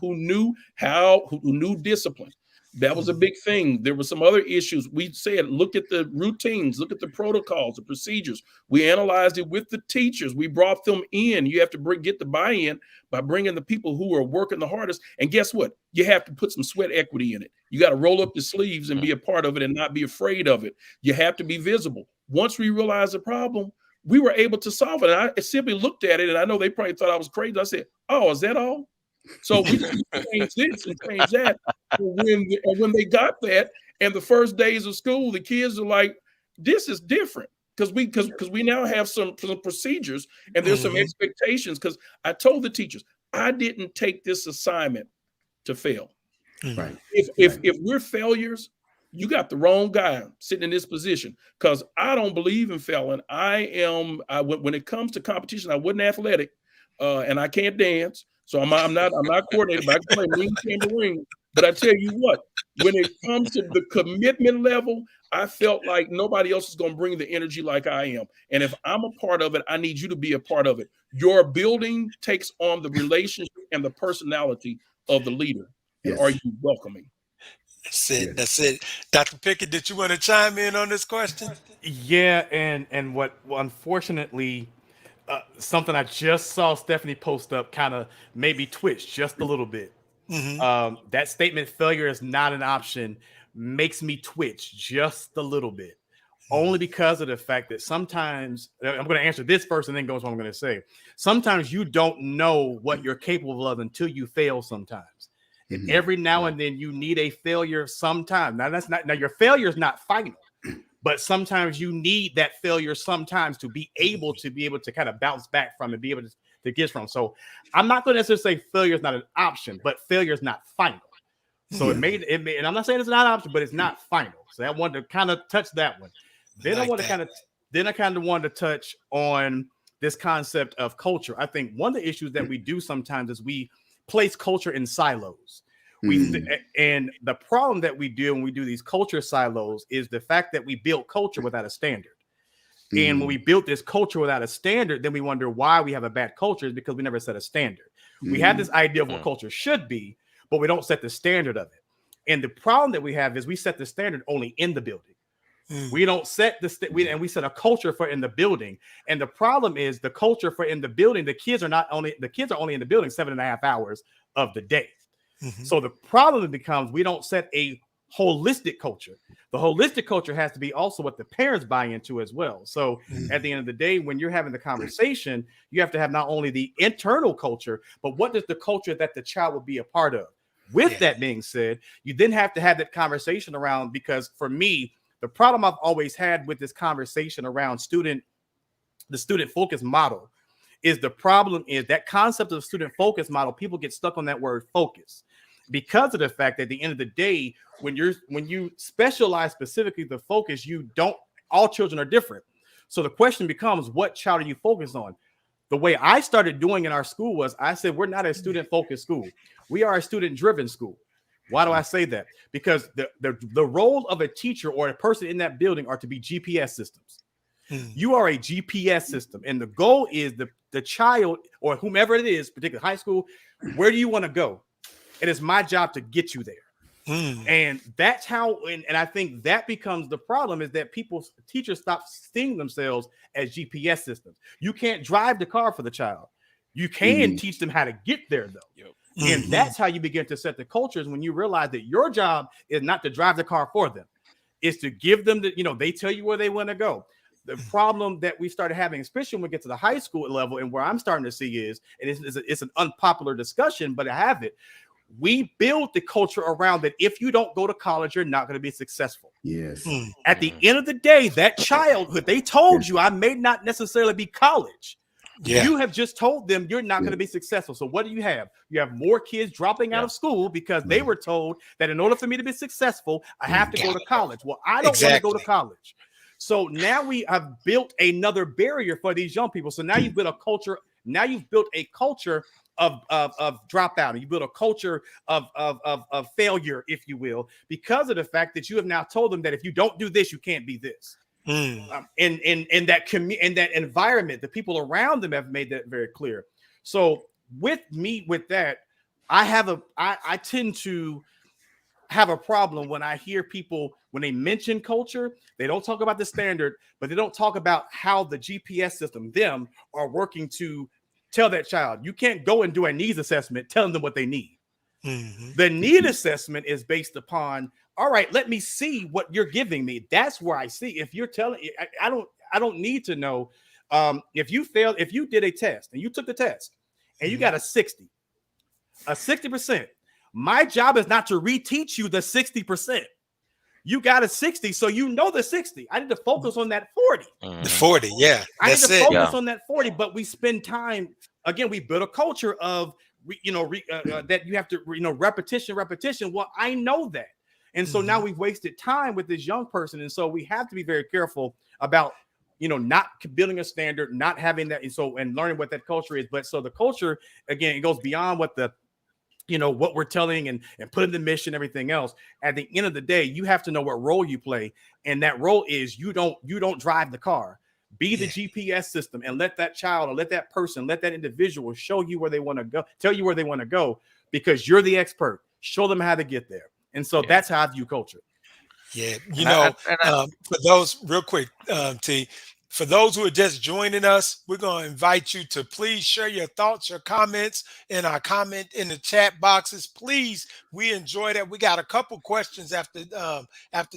who knew discipline. That was a big thing. There were some other issues. We said, look at the routines, look at the protocols, the procedures. We analyzed it with the teachers. We brought them in. You have to get the buy-in by bringing the people who are working the hardest. And guess what? You have to put some sweat equity in it. You got to roll up the sleeves and be a part of it and not be afraid of it. You have to be visible. Once we realized the problem, we were able to solve it. And I simply looked at it, and I know they probably thought I was crazy. I said, oh, is that all? So we just changed this and changed that. When they got that, and the first days of school, the kids are like, this is different. Because we now have some procedures and there's some expectations. Because I told the teachers, I didn't take this assignment to fail. Right. If we're failures, you got the wrong guy sitting in this position. Because I don't believe in failing. When it comes to competition, I wasn't athletic, and I can't dance. So I'm not coordinated, but I can play ring tambourine. But I tell you what, when it comes to the commitment level, I felt like nobody else is going to bring the energy like I am. And if I'm a part of it, I need you to be a part of it. Your building takes on the relationship and the personality of the leader. Yes. Are you welcoming? That's it. Yes. That's it. Dr. Pickett, did you want to chime in on this question? Yeah, and what unfortunately, something I just saw Stephanie post up kind of maybe twitch just a little bit. That statement, failure is not an option, makes me twitch just a little bit. only because of the fact that sometimes I'm going to answer this first and then go to what I'm going to say. Sometimes you don't know what you're capable of until you fail sometimes. And every now and then you need a failure sometime. Now your failure is not final, but sometimes you need that failure sometimes to be able to kind of bounce back from and be able to get from. So I'm not going to necessarily say failure is not an option, but failure is not final. So it made, and I'm not saying it's not an option, but it's not final. So I wanted to kind of touch that one. Then I kind of wanted to touch on this concept of culture. I think one of the issues that we do sometimes is we place culture in silos. And the problem that we do when we do these culture silos is the fact that we build culture without a standard. And when we built this culture without a standard, then we wonder why we have a bad culture is because we never set a standard. We have this idea of what culture should be, but we don't set the standard of it. And the problem that we have is we set the standard only in the building. We don't set we set a culture for in the building. And the problem is the culture for in the building, the kids are only in the building 7.5 hours of the day. So the problem becomes we don't set a holistic culture. The holistic culture has to be also what the parents buy into as well. So at the end of the day, when you're having the conversation, you have to have not only the internal culture, but what is the culture that the child will be a part of? With that being said, you then have to have that conversation around, because for me, the problem I've always had with this conversation around the student focus model is the problem is that concept of student focus model, people get stuck on that word focus because of the fact that at the end of the day, when you specialize specifically the focus, all children are different. So the question becomes, what child are you focused on? The way I started doing in our school was I said, we're not a student focused school. We are a student driven school. Why do I say that? Because the role of a teacher or a person in that building are to be GPS systems. You are a GPS system, and the goal is the child or whomever it is, particularly high school, where do you want to go? It is my job to get you there. And that's how, and I think that becomes the problem is that teachers stop seeing themselves as GPS systems. You can't drive the car for the child. You can teach them how to get there though. And that's how you begin to set the cultures when you realize that your job is not to drive the car for them. It's to give them they tell you where they want to go. The problem that we started having, especially when we get to the high school level, and where I'm starting to see is, and it's an unpopular discussion, but I have it. We build the culture around that if you don't go to college, you're not going to be successful. Yes. At the end of the day, that childhood, they told you I may not necessarily be college. You have just told them you're not going to be successful. So what do? You have more kids dropping out of school because they were told that in order for me to be successul, I have to go to college. Well, I don't want to go to college. So now we have built another barrier for these young people. So now you've built a culture. Now you've built a culture of dropout, and you build a culture of failure, if you will, because of the fact that you have now told them that if you don't do this, you can't be this. In that environment, the people around them have made that very clear. So with that, I tend to have a problem when I hear people, when they mention culture, they don't talk about the standard, but they don't talk about how the GPS system, them, are working to tell that child, you can't go and do a needs assessment telling them what they need. The need assessment is based upon, all right, let me see what you're giving me. That's where I see. If you're telling, I don't need to know if you did a test and you took the test and you got a 60%. My job is not to reteach you the 60%. You got a 60, so you know the 60. I need to focus on that 40. The 40, yeah. I need to focus on that 40, but we spend time, again, we build a culture of, that you have to, repetition. Well, I know that. And so now we've wasted time with this young person. And so we have to be very careful about, not building a standard, not having that. And learning what that culture is. But so the culture, again, it goes beyond what what we're telling and putting the mission, everything else. At the end of the day, you have to know what role you play. And that role is you don't drive the car. Be the GPS system and let that child or let that person, let that individual show you where they want to go, tell you where they want to go, because you're the expert. Show them how to get there. And so that's how I view culture. Yeah. For those real quick, T, For those who are just joining us, we're going to invite you to please share your thoughts, your comments in our comment in the chat boxes. Please, we enjoy that. We got a couple questions after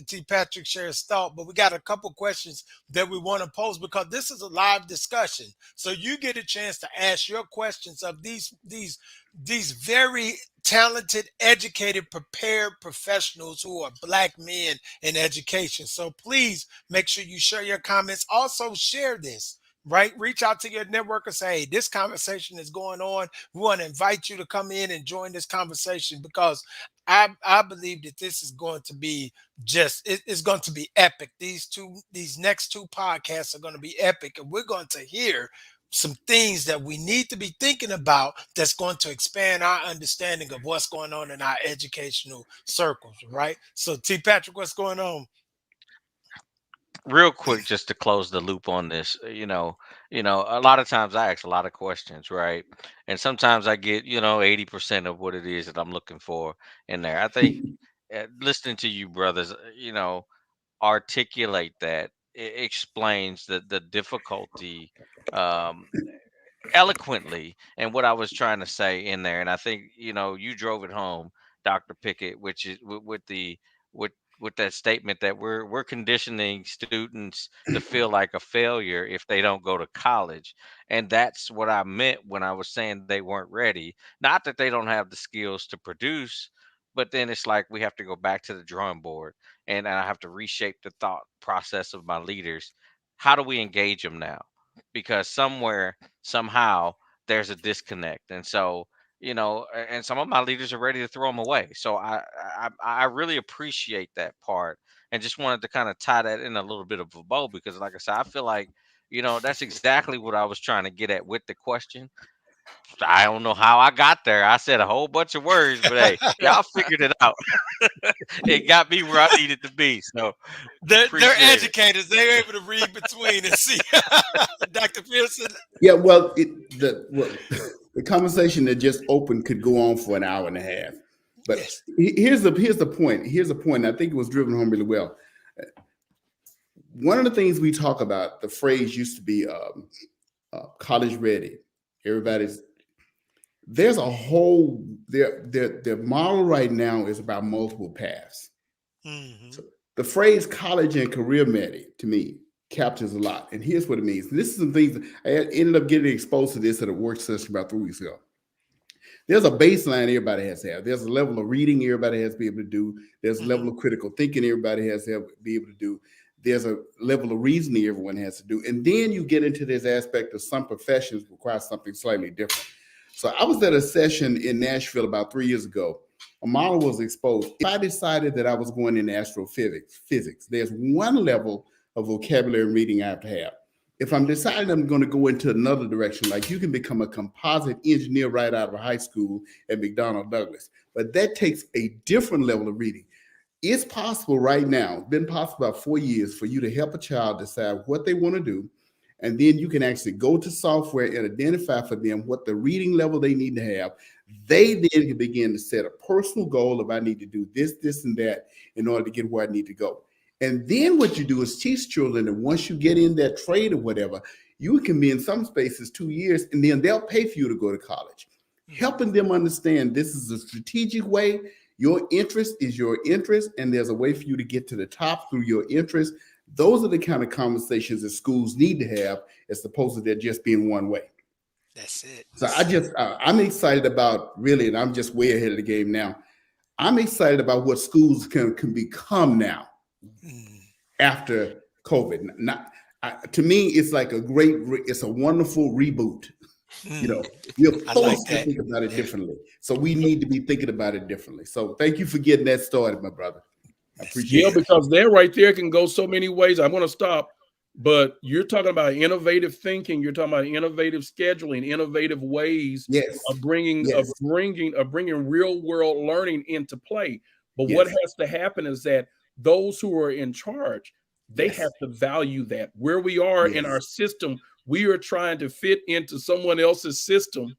T. Patrick shares thought, but we got a couple questions that we want to pose because this is a live discussion. So you get a chance to ask your questions of these very talented, educated, prepared professionals who are Black men in education. So please make sure you share your comments. Also share this, right? Reach out to your network and say, hey, this conversation is going on. We want to invite you to come in and join this conversation because I believe that this is going to be it's going to be epic. These next two podcasts are going to be epic, and we're going to hear some things that we need to be thinking about that's going to expand our understanding of what's going on in our educational circles, right? So, T. Patrick, what's going on? Real quick, just to close the loop on this, a lot of times I ask a lot of questions, right? And sometimes I get, 80% of what it is that I'm looking for in there. I think listening to you brothers, articulate that, it explains the difficulty eloquently and what I was trying to say in there. And I think, you drove it home, Dr. Pickett, which is with that statement that we're conditioning students to feel like a failure if they don't go to college. And that's what I meant when I was saying they weren't ready. Not that they don't have the skills to produce, but then it's like we have to go back to the drawing board and I have to reshape the thought process of my leaders. How do we engage them now? Because somewhere, somehow, there's a disconnect. And so, and some of my leaders are ready to throw them away. So I really appreciate that part, and just wanted to kind of tie that in a little bit of a bow because, like I said, I feel like that's exactly what I was trying to get at with the question. I don't know how I got there. I said a whole bunch of words, but hey, y'all figured it out. It got me where I needed to be. So they're educators. They're able to read between and see. Dr. Pearson. Yeah, well, the conversation that just opened could go on for an hour and a half. But yes. Here's the point. Here's the point. I think it was driven home really well. One of the things we talk about, the phrase used to be college ready. There's a whole their model right now is about multiple paths. Mm-hmm. So the phrase college and career ready to me captures a lot. And here's what it means. This is some things I ended up getting exposed to this at a work session about 3 weeks ago. There's a baseline everybody has to have. There's a level of reading everybody has to be able to do. There's a level of critical thinking everybody has to be able to do. There's a level of reasoning everyone has to do. And then you get into this aspect of some professions require something slightly different. So I was at a session in Nashville about 3 years ago. A model was exposed. If I decided that I was going into astrophysics, there's one level of vocabulary and reading I have to have. If I'm deciding I'm going to go into another direction, like you can become a composite engineer right out of high school at McDonnell Douglas, but that takes a different level of reading. It's possible right now, been possible about 4 years for you to help a child decide what they want to do. And then you can actually go to software and identify for them what the reading level they need to have. They then can begin to set a personal goal of I need to do this, this, and that in order to get where I need to go. And then what you do is teach children that once you get in that trade or whatever, you can be in some spaces 2 years, and then they'll pay for you to go to college. Helping them understand this is a strategic way. Your interest is your interest, and there's a way for you to get to the top through your interest. Those are the kind of conversations that schools need to have as opposed to there just being one way. That's it. So I'm excited about really, and I'm just way ahead of the game now. I'm excited about what schools can become now after COVID. To me, it's like it's a wonderful reboot. We're supposed to think about it differently. So we need to be thinking about it differently. So thank you for getting that started, my brother. I appreciate it. Because that right there can go so many ways. I'm going to stop, but you're talking about innovative thinking. You're talking about innovative scheduling, innovative ways of bringing real world learning into play. But what has to happen is that those who are in charge, they have to value that. Where we are in our system, we are trying to fit into someone else's system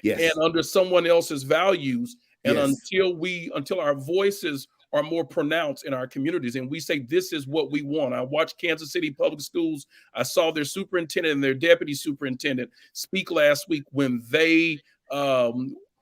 and under someone else's values. And until our voices are more pronounced in our communities. And we say, this is what we want. I watched Kansas City Public Schools. I saw their superintendent and their deputy superintendent speak last week when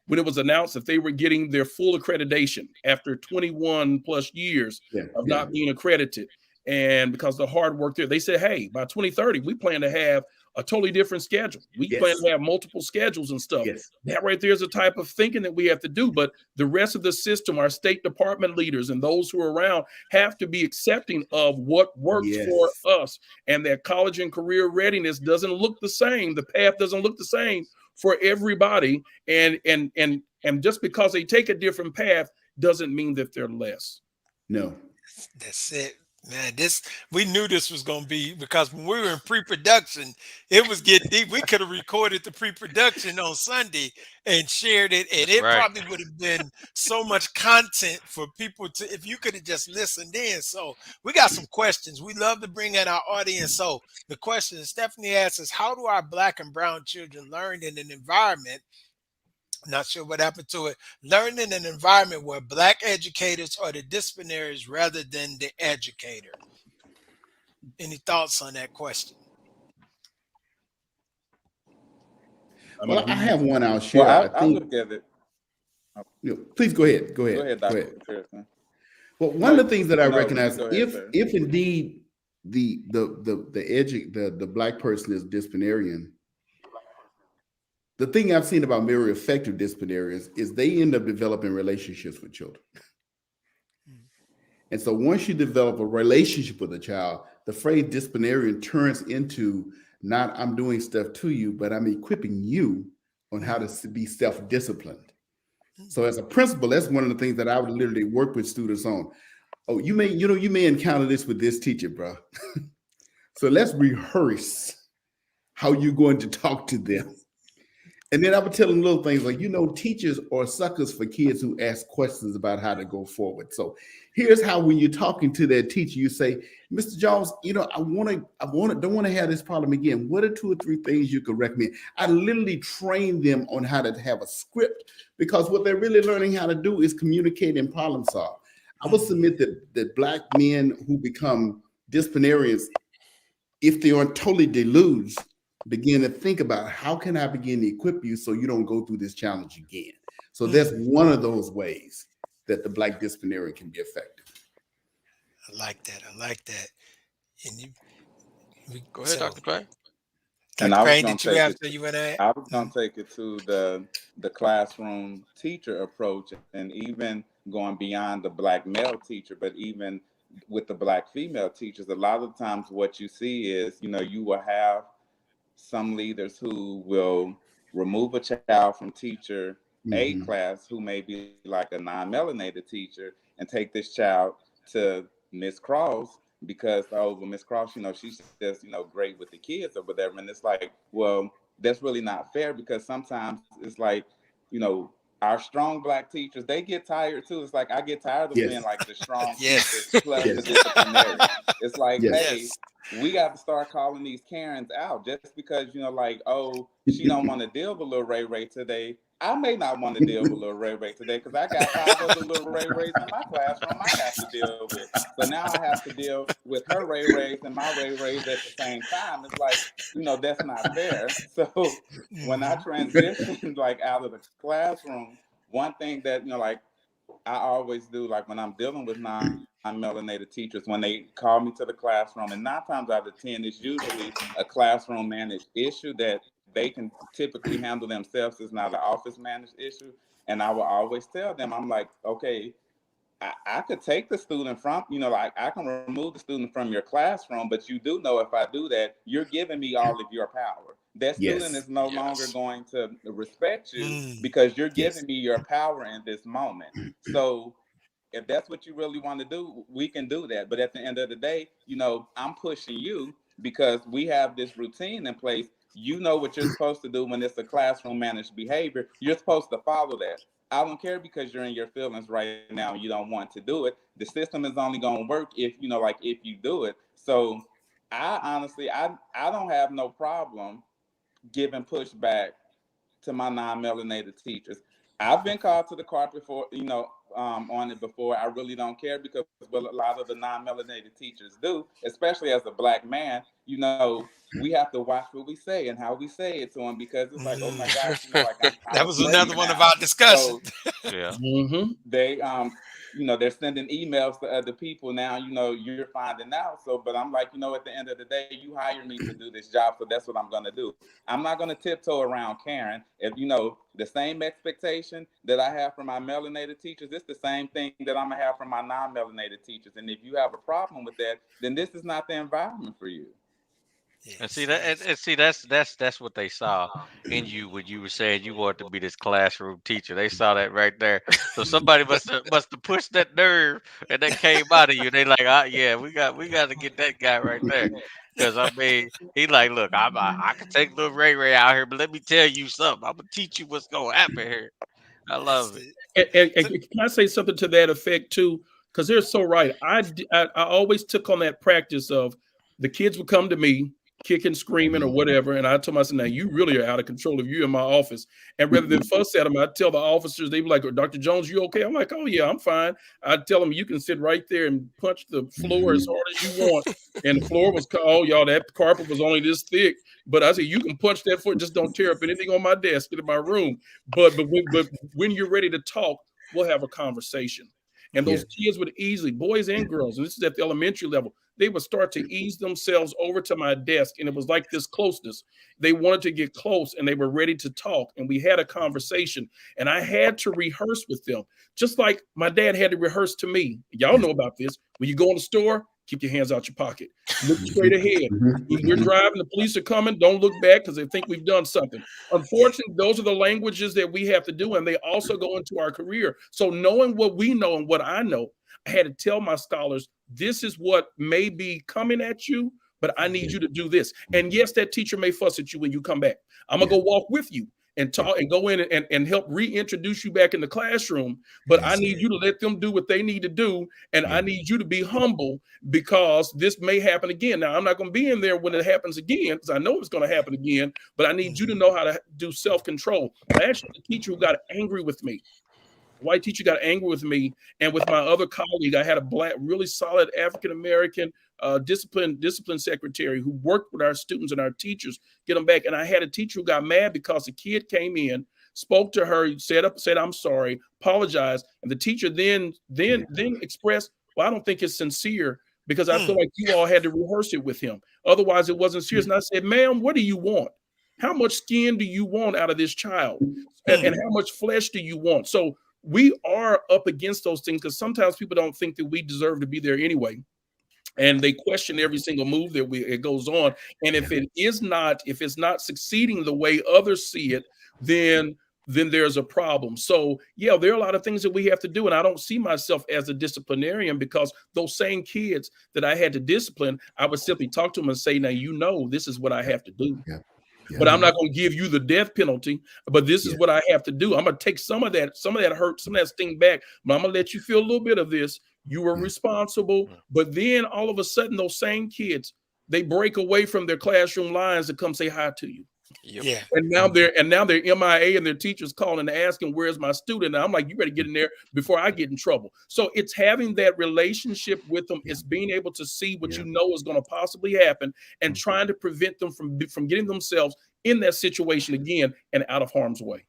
when it was announced that they were getting their full accreditation after 21 plus years of not being accredited. And because of the hard work there, they said, hey, by 2030, we plan to have a totally different schedule. We plan to have multiple schedules and stuff. That right there is a type of thinking that we have to do. But the rest of the system, our State Department leaders and those who are around have to be accepting of what works for us. And that college and career readiness doesn't look the same. The path doesn't look the same for everybody. And just because they take a different path doesn't mean that they're less. No. That's it. Man, we knew this was going to be, because when we were in pre-production, it was getting deep. We could have recorded the pre-production on Sunday and shared it, and it probably would have been so much content for people to, if you could have just listened in. So we got some questions. We love to bring in our audience. So the question Stephanie asks is, how do our Black and brown children learn in an environment, not sure what happened to it, learn in an environment where Black educators are the disciplinaries rather than the educator? Any thoughts on that question? Well, I have one I'll share. Well, I look at it. Please go ahead. Go ahead, Dr. Pearson. Well, one of the things that I recognize, if indeed the Black person is disciplinarian, the thing I've seen about very effective disciplinarians is they end up developing relationships with children. And so once you develop a relationship with a child, the phrase disciplinarian turns into not I'm doing stuff to you, but I'm equipping you on how to be self-disciplined. So as a principal, that's one of the things that I would literally work with students on. Oh, you may encounter this with this teacher, bro. So let's rehearse how you're going to talk to them. And then I would tell them little things like, teachers are suckers for kids who ask questions about how to go forward. So here's how, when you're talking to that teacher, you say, Mr. Jones, don't want to have this problem again. What are 2 or 3 things you could recommend? I literally train them on how to have a script, because what they're really learning how to do is communicate and problem solve. I would submit that Black men who become disciplinarians, if they aren't totally deluged, begin to think about, how can I begin to equip you so you don't go through this challenge again? So that's one of those ways that the Black disciplinarian can be effective. I like that. And go ahead, Dr. Payne. And I was going to take it to the classroom teacher approach, and even going beyond the Black male teacher, but even with the Black female teachers, a lot of times what you see is, you will have some leaders who will remove a child from teacher A class who may be like a non-melanated teacher, and take this child to Miss Cross because, Miss Cross, she's just, great with the kids or whatever. And it's like, well, that's really not fair, because sometimes it's like, our strong Black teachers, they get tired too. It's like, I get tired of being like the strong teachers plus the disciplinarian. It's like, hey, we got to start calling these Karens out. Just because, she don't want to deal with little Ray Ray today, I may not want to deal with little Ray Ray today, because I got 5 other little Ray Rays in my classroom I have to deal with. So now I have to deal with her Ray Rays and my Ray Rays at the same time. It's like, that's not fair. So when I transitioned out of the classroom, one thing that, I always do, when I'm dealing with non-melanated teachers, when they call me to the classroom, and 9 times out of 10, it's usually a classroom managed issue that they can typically handle themselves. It's not an office managed issue. And I will always tell them, I'm like, okay, I could take the student from, I can remove the student from your classroom, but you do know if I do that, you're giving me all of your power. That student is no longer going to respect you because you're giving me your power in this moment. So if that's what you really want to do, we can do that. But at the end of the day, I'm pushing you because we have this routine in place. You know what you're supposed to do when it's a classroom managed behavior. You're supposed to follow that. I don't care because you're in your feelings right now and you don't want to do it. The system is only going to work if, if you do it. So I honestly, I don't have no problem giving pushback to my non-melanated teachers. I've been called to the carpet for, on it before. I really don't care because what a lot of the non-melanated teachers do, especially as a Black man, you know, we have to watch what we say and how we say it to them because it's like, oh my gosh, you know, like I'm That was afraid another one now. of our discussions. So Yeah. they you know, they're sending emails to other people now, you know, you're finding out. So, but I'm like, you know, at the end of the day, you hire me to do this job, so that's what I'm going to do. I'm not going to tiptoe around Karen. If, you know, the same expectation that I have from my melanated teachers, it's the same thing that I'm going to have from my non-melanated teachers. And if you have a problem with that, then this is not the environment for you. And see that, and see that's what they saw in you when you were saying you wanted to be this classroom teacher. They saw that right there. So somebody must have pushed that nerve, and that came out of you. They like, yeah, we got to get that guy right there. Because I mean, he like, look, I can take little Ray out here, but let me tell you something. I'm gonna teach you what's gonna happen here. I love it. And can I say something to that effect too? Because they're so right. I always took on that practice of the kids would come to me kicking, screaming, or whatever, and I told myself, now you really are out of control if you're in my office. And rather than fuss at them, I'd tell the officers, they'd be like, Dr. Jones, you okay? I'm like, oh yeah, I'm fine. I'd tell them you can sit right there and punch the floor as hard as you want. And the floor was, oh y'all, that carpet was only this thick. But I said, you can punch that floor, just don't tear up anything on my desk in my room. But when you're ready to talk, we'll have a conversation. And those kids would easily, boys and girls, and this is at the elementary level, they would start to ease themselves over to my desk. And it was like this closeness. They wanted to get close and they were ready to talk. And we had a conversation. And I had to rehearse with them, just like my dad had to rehearse to me. Y'all know about this. When you go in the store, keep your hands out your pocket. Look straight ahead. When you're driving, the police are coming. Don't look back because they think we've done something. Unfortunately, those are the languages that we have to do, and they also go into our career. So knowing what we know and what I know, I had to tell my scholars, this is what may be coming at you, but I need you to do this. And yes, that teacher may fuss at you when you come back. I'm going to go walk with you and talk and go in and help reintroduce you back in the classroom. But I need you to let them do what they need to do. And I need you to be humble because this may happen again. Now, I'm not going to be in there when it happens again because I know it's going to happen again, but I need you to know how to do self-control. I actually had a teacher who got angry with me. A white teacher got angry with me, and with my other colleague, I had a black, really solid African-American discipline secretary who worked with our students and our teachers, get them back. And I had a teacher who got mad because a kid came in, spoke to her, said I'm sorry, apologized, and the teacher then expressed, well, I don't think it's sincere because I feel like you all had to rehearse it with him. Otherwise, it wasn't serious. And I said, ma'am, what do you want? How much skin do you want out of this child? And how much flesh do you want? So we are up against those things because sometimes people don't think that we deserve to be there anyway. And they question every single move that it goes on. And if it's not succeeding the way others see it, then there's a problem. So yeah, there are a lot of things that we have to do. And I don't see myself as a disciplinarian because those same kids that I had to discipline, I would simply talk to them and say, now, this is what I have to do. But I'm not going to give you the death penalty. But this is what I have to do. I'm going to take some of that hurt, some of that sting back. But I'm going to let you feel a little bit of this. You were responsible. But then all of a sudden, those same kids, they break away from their classroom lines to come say hi to you. Yeah. And now they're MIA and their teachers calling and asking, where's my student? And I'm like, you better get in there before I get in trouble. So it's having that relationship with them. It's being able to see what you know is going to possibly happen and trying to prevent them from getting themselves in that situation again and out of harm's way.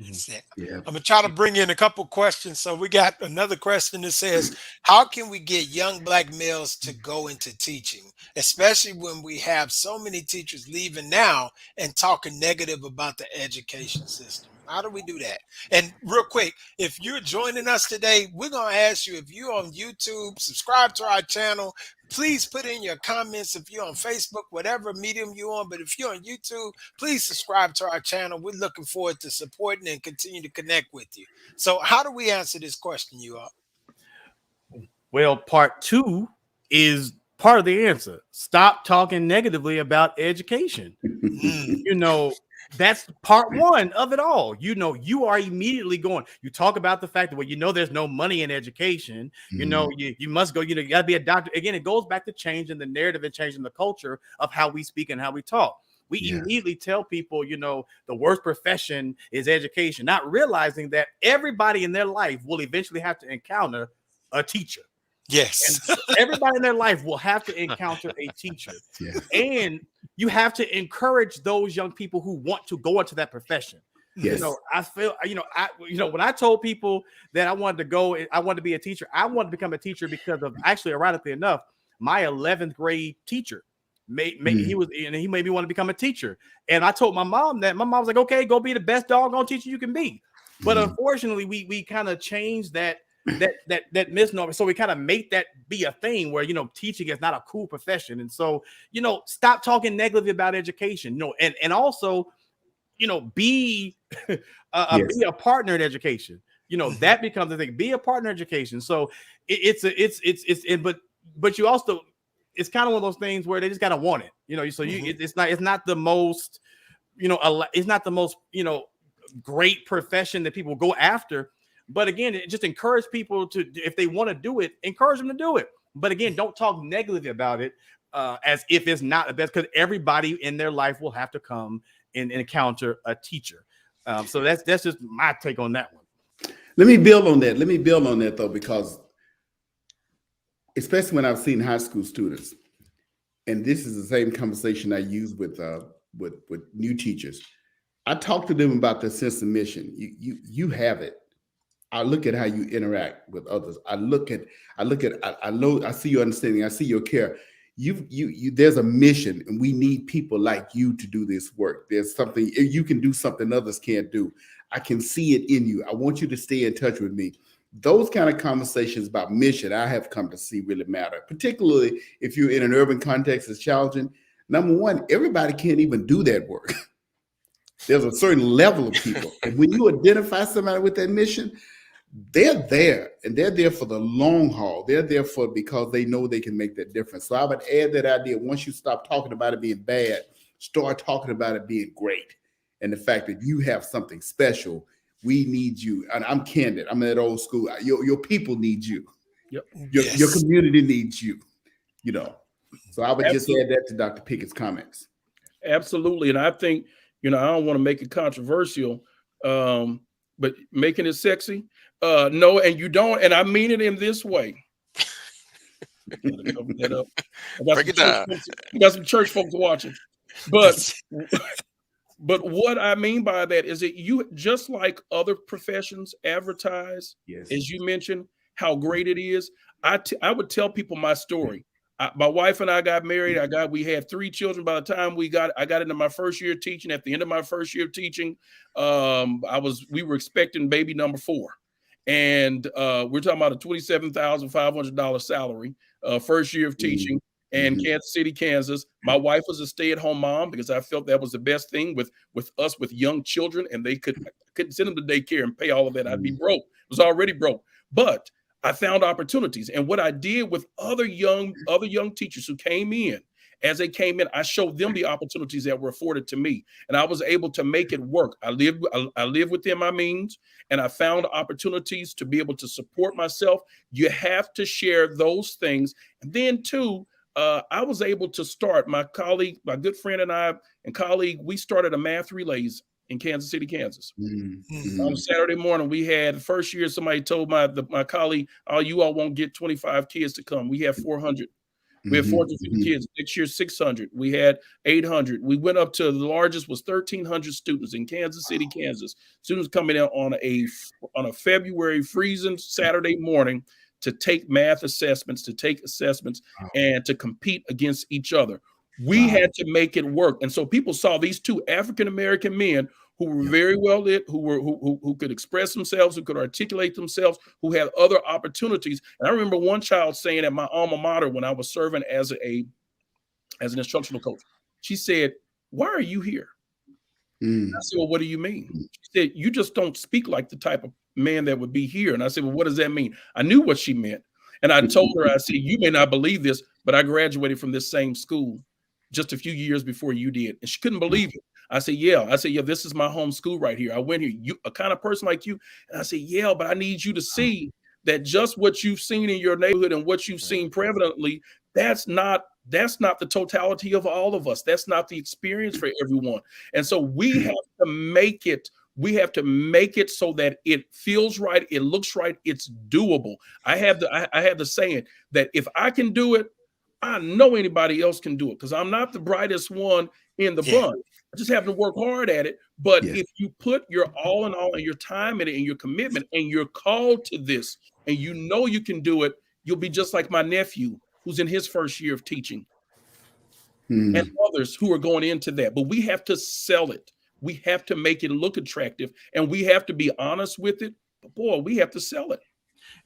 I'm gonna try to bring in a couple questions. So we got another question that says, how can we get young Black males to go into teaching, especially when we have so many teachers leaving now and talking negative about the education system? How do we do that? And real quick, if you're joining us today, we're gonna ask you, if you're on YouTube, subscribe to our channel. Please put in your comments if you're on Facebook, whatever medium you're on. But if you're on YouTube, please subscribe to our channel. We're looking forward to supporting and continue to connect with you. So how do we answer this question, you all? Well, part 2 is part of the answer. Stop talking negatively about education. That's part 1 of it all. You are immediately going. You talk about the fact that, there's no money in education. You must go. You got to be a doctor. Again, it goes back to changing the narrative and changing the culture of how we speak and how we talk. We immediately tell people, you know, the worst profession is education, not realizing that everybody in their life will eventually have to encounter a teacher. Yes. And so everybody in their life will have to encounter a teacher. And you have to encourage those young people who want to go into that profession. You know, I feel, when I told people that I wanted to be a teacher, I wanted to become a teacher because of, actually, ironically enough, my 11th grade teacher he made me want to become a teacher. And I told my mom that. My mom was like, okay, go be the best doggone teacher you can be. But unfortunately, we kind of changed that misnomer. So we kind of make that be a thing where, you know, teaching is not a cool profession. And so, you know, stop talking negatively about education, you know, and also, you know, be a partner in education. You know, that becomes the thing. Be a partner in education. So but you also, it's kind of one of those things where they just gotta want it. You know, so it's not the most, you know, it's not the most, you know, great profession that people go after. But again, it just encourage people to, if they want to do it, encourage them to do it. But again, don't talk negatively about it as if it's not the best, because everybody in their life will have to come and encounter a teacher. So that's just my take on that one. Let me build on that though, because especially when I've seen high school students, and this is the same conversation I use with new teachers. I talk to them about their sense of mission. You have it. I look at how you interact with others. I see your understanding. I see your care. There's a mission, and we need people like you to do this work. There's something you can do, something others can't do. I can see it in you. I want you to stay in touch with me. Those kind of conversations about mission, I have come to see really matter, particularly if you're in an urban context that's challenging. Number one, everybody can't even do that work. There's a certain level of people. And when you identify somebody with that mission, they're there, and they're there for the long haul. They're there because they know they can make that difference. So I would add that idea. Once you stop talking about it being bad, start talking about it being great. And the fact that you have something special, we need you. And I'm candid. I'm at old school. Your people need you. Yep. Your community needs you. You know. So I would just add that to Dr. Pickett's comments. Absolutely. And I think, you know, I don't want to make it controversial, but making it sexy. No, and you don't, and I mean it in this way. Break it down. You got some church folks watching. But what I mean by that is that you, just like other professions advertise, as you mentioned, how great it is. I would tell people my story. My wife and I got married. We had 3 children by the time I got into my first year of teaching. At the end of my first year of teaching, we were expecting baby number 4. And we're talking about a $27,500 salary, first year of teaching in Kansas City, Kansas. My wife was a stay-at-home mom because I felt that was the best thing with us with young children, and I couldn't send them to daycare and pay all of that. I'd be broke. I was already broke. But I found opportunities. And what I did with other young teachers who came in, as they came in, I showed them the opportunities that were afforded to me, and I was able to make it work. I live within my means, and I found opportunities to be able to support myself. You have to share those things. And then too, I was able to start, my good friend and I and colleague, we started a math relays in Kansas City, Kansas. On Saturday morning, we had the first year, somebody told my colleague, "Oh, you all won't get 25 kids to come." We have 400. We have 450 kids. Next year, 600. We had 800. We went up to the largest was 1,300 students in Kansas City, Kansas. Students coming in on a February freezing Saturday morning to take math assessments, and to compete against each other. We had to make it work. And so people saw these 2 African-American men who were very well lit, who could express themselves, who could articulate themselves, who had other opportunities. And I remember one child saying at my alma mater when I was serving as an instructional coach, she said, "Why are you here?" I said, "Well, what do you mean?" She said, "You just don't speak like the type of man that would be here." And I said, "Well, what does that mean?" I knew what she meant. And I told her, I said, "You may not believe this, but I graduated from this same school just a few years before you did." And she couldn't believe it. I said, yeah, this is my home school right here. I went here, you a kind of person like you. And I said, yeah, but I need you to see that just what you've seen in your neighborhood and what you've seen prevalently, that's not that's not the totality of all of us. That's not the experience for everyone. And so we have to make it. We have to make it so that it feels right, it looks right, it's doable. I have the saying that if I can do it, I know anybody else can do it, because I'm not the brightest one in the bunch. I just have to work hard at it. But if you put your all in all and your time in it and your commitment and you're called to this and you know you can do it, you'll be just like my nephew who's in his first year of teaching and others who are going into that. But we have to sell it. We have to make it look attractive, and we have to be honest with it. But boy, we have to sell it.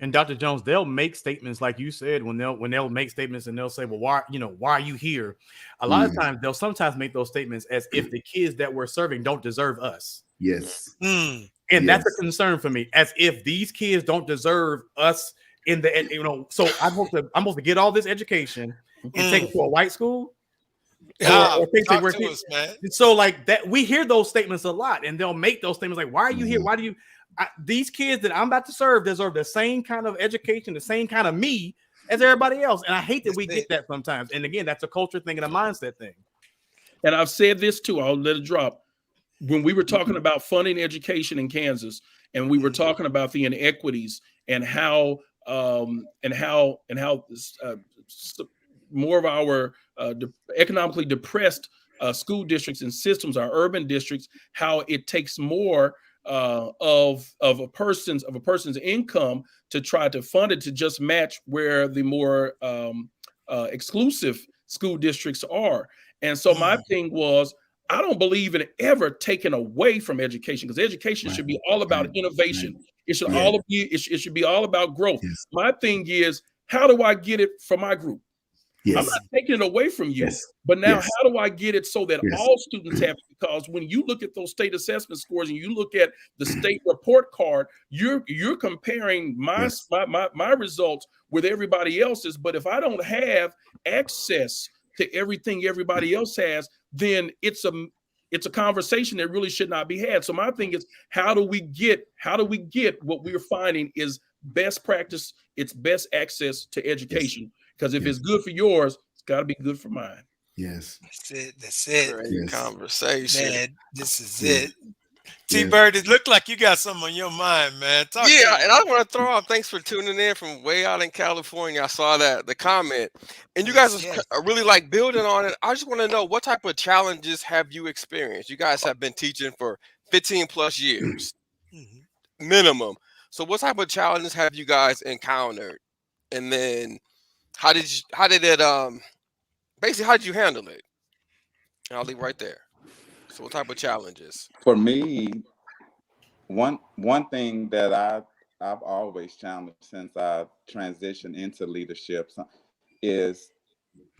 And Dr. Jones, they'll make statements like you said, when they'll make statements and they'll say, well, why are you here? A lot of times they'll sometimes make those statements as if the kids that we're serving don't deserve us. Yes. And that's a concern for me, as if these kids don't deserve us in the, so I'm supposed to get all this education and take it to a white school. Or talk to us, man. So like that, we hear those statements a lot, and they'll make those statements like, why are you here? Why do you these kids that I'm about to serve deserve the same kind of education, the same kind of me as everybody else. And I hate that we get that sometimes. And again, that's a culture thing and a mindset thing. And I've said this too, I'll let it drop. When we were talking about funding education in Kansas, and we were talking about the inequities and how more of our economically depressed school districts and systems, our urban districts, how it takes more of a person's income to try to fund it to just match where the more exclusive school districts are. And so my thing was, I don't believe in ever taking away from education, because education should be all about innovation. It should it should be all about growth. My thing is, how do I get it for my group? I'm not taking it away from you, but now how do I get it so that all students have it? Because when you look at those state assessment scores and you look at the state report card, you're comparing my results with everybody else's. But if I don't have access to everything everybody else has, then it's a conversation that really should not be had. So my thing is, how do we get what we're finding is best practice, it's best access to education. Because if it's good for yours, it's got to be good for mine. Yes. That's it. Great conversation. Man, this is it. T-Bird, it looked like you got something on your mind, man. And I want to throw out, thanks for tuning in from way out in California. I saw the comment. And you guys are really like building on it. I just want to know, what type of challenges have you experienced? You guys have been teaching for 15 plus years, minimum. So what type of challenges have you guys encountered? And then how did you handle it? And I'll leave right there. So what type of challenges? For me, one thing that I've always challenged since I transitioned into leadership is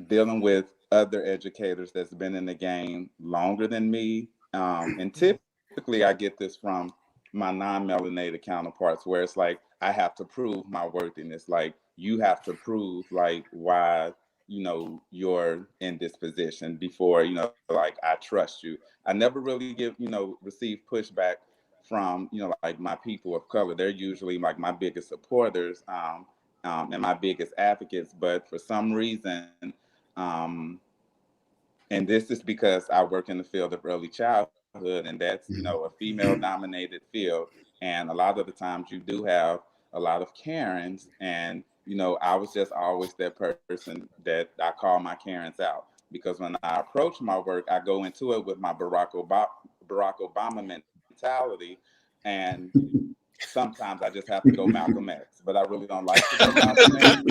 dealing with other educators that's been in the game longer than me. And typically I get this from my non-melanated counterparts, where it's like, I have to prove my worthiness. Like, you have to prove like why, you're in this position before, like, I trust you. I never really receive pushback from, like my people of color. They're usually like my biggest supporters and my biggest advocates. But for some reason, and this is because I work in the field of early childhood, and that's, a female dominated field. And a lot of the times you do have a lot of Karens, and I was just always that person that I call my Karens out, because when I approach my work, I go into it with my Barack Obama mentality, and sometimes I just have to go Malcolm X. But I really don't like to go Malcolm X.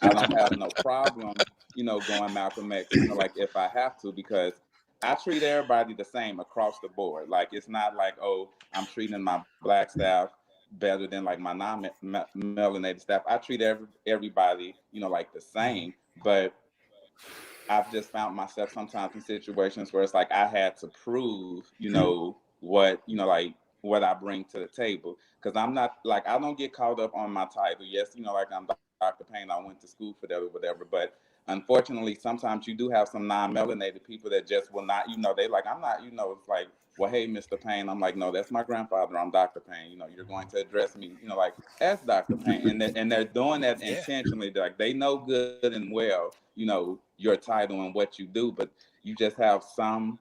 I don't have no problem, going Malcolm X, like if I have to, because I treat everybody the same across the board. Like, it's not like, oh, I'm treating my Black staff better than like my non-melanated staff. I treat everybody, like the same. But I've just found myself sometimes in situations where it's like I had to prove, what, like what I bring to the table. Because I'm not like, I don't get caught up on my title. Yes, like I'm Dr. Payne, I went to school for that or whatever. But unfortunately, sometimes you do have some non-melanated people that just will not, they like, I'm not, it's like, well, hey, Mr. Payne. I'm like, no, that's my grandfather. I'm Dr. Payne. You're going to address me, like, as Dr. Payne. And they're doing that intentionally. Like, they know good and well, your title and what you do, but you just have some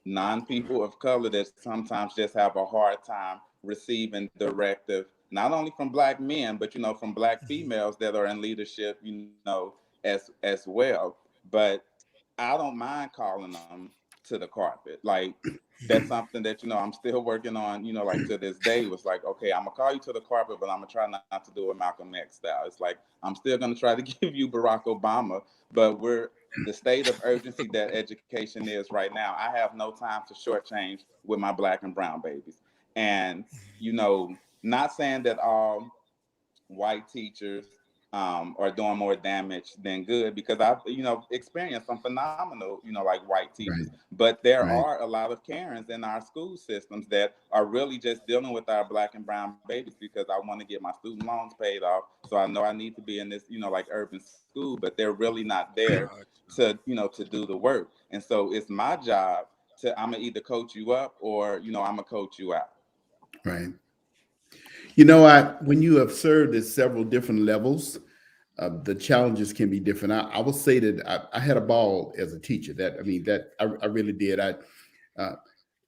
non-people of color that sometimes just have a hard time receiving directive, not only from Black men, but from Black females that are in leadership, as well. But I don't mind calling them to the carpet. Like, that's something that I'm still working on, like to this day. It was like, okay, I'm gonna call you to the carpet, but I'm gonna try not to do it Malcolm X style. It's like, I'm still gonna try to give you Barack Obama, but the state of urgency that education is right now. I have no time to shortchange with my Black and brown babies. And not saying that all white teachers are doing more damage than good, because I've experienced some phenomenal like white teachers, but there are a lot of Karens in our school systems that are really just dealing with our Black and brown babies because I want to get my student loans paid off, so I know I need to be in this like urban school, but they're really not there to to do the work. And so it's my job I'm gonna either coach you up or I'm gonna coach you out. Right. When you have served at several different levels, the challenges can be different. I will say that I had a ball as a teacher. I really did.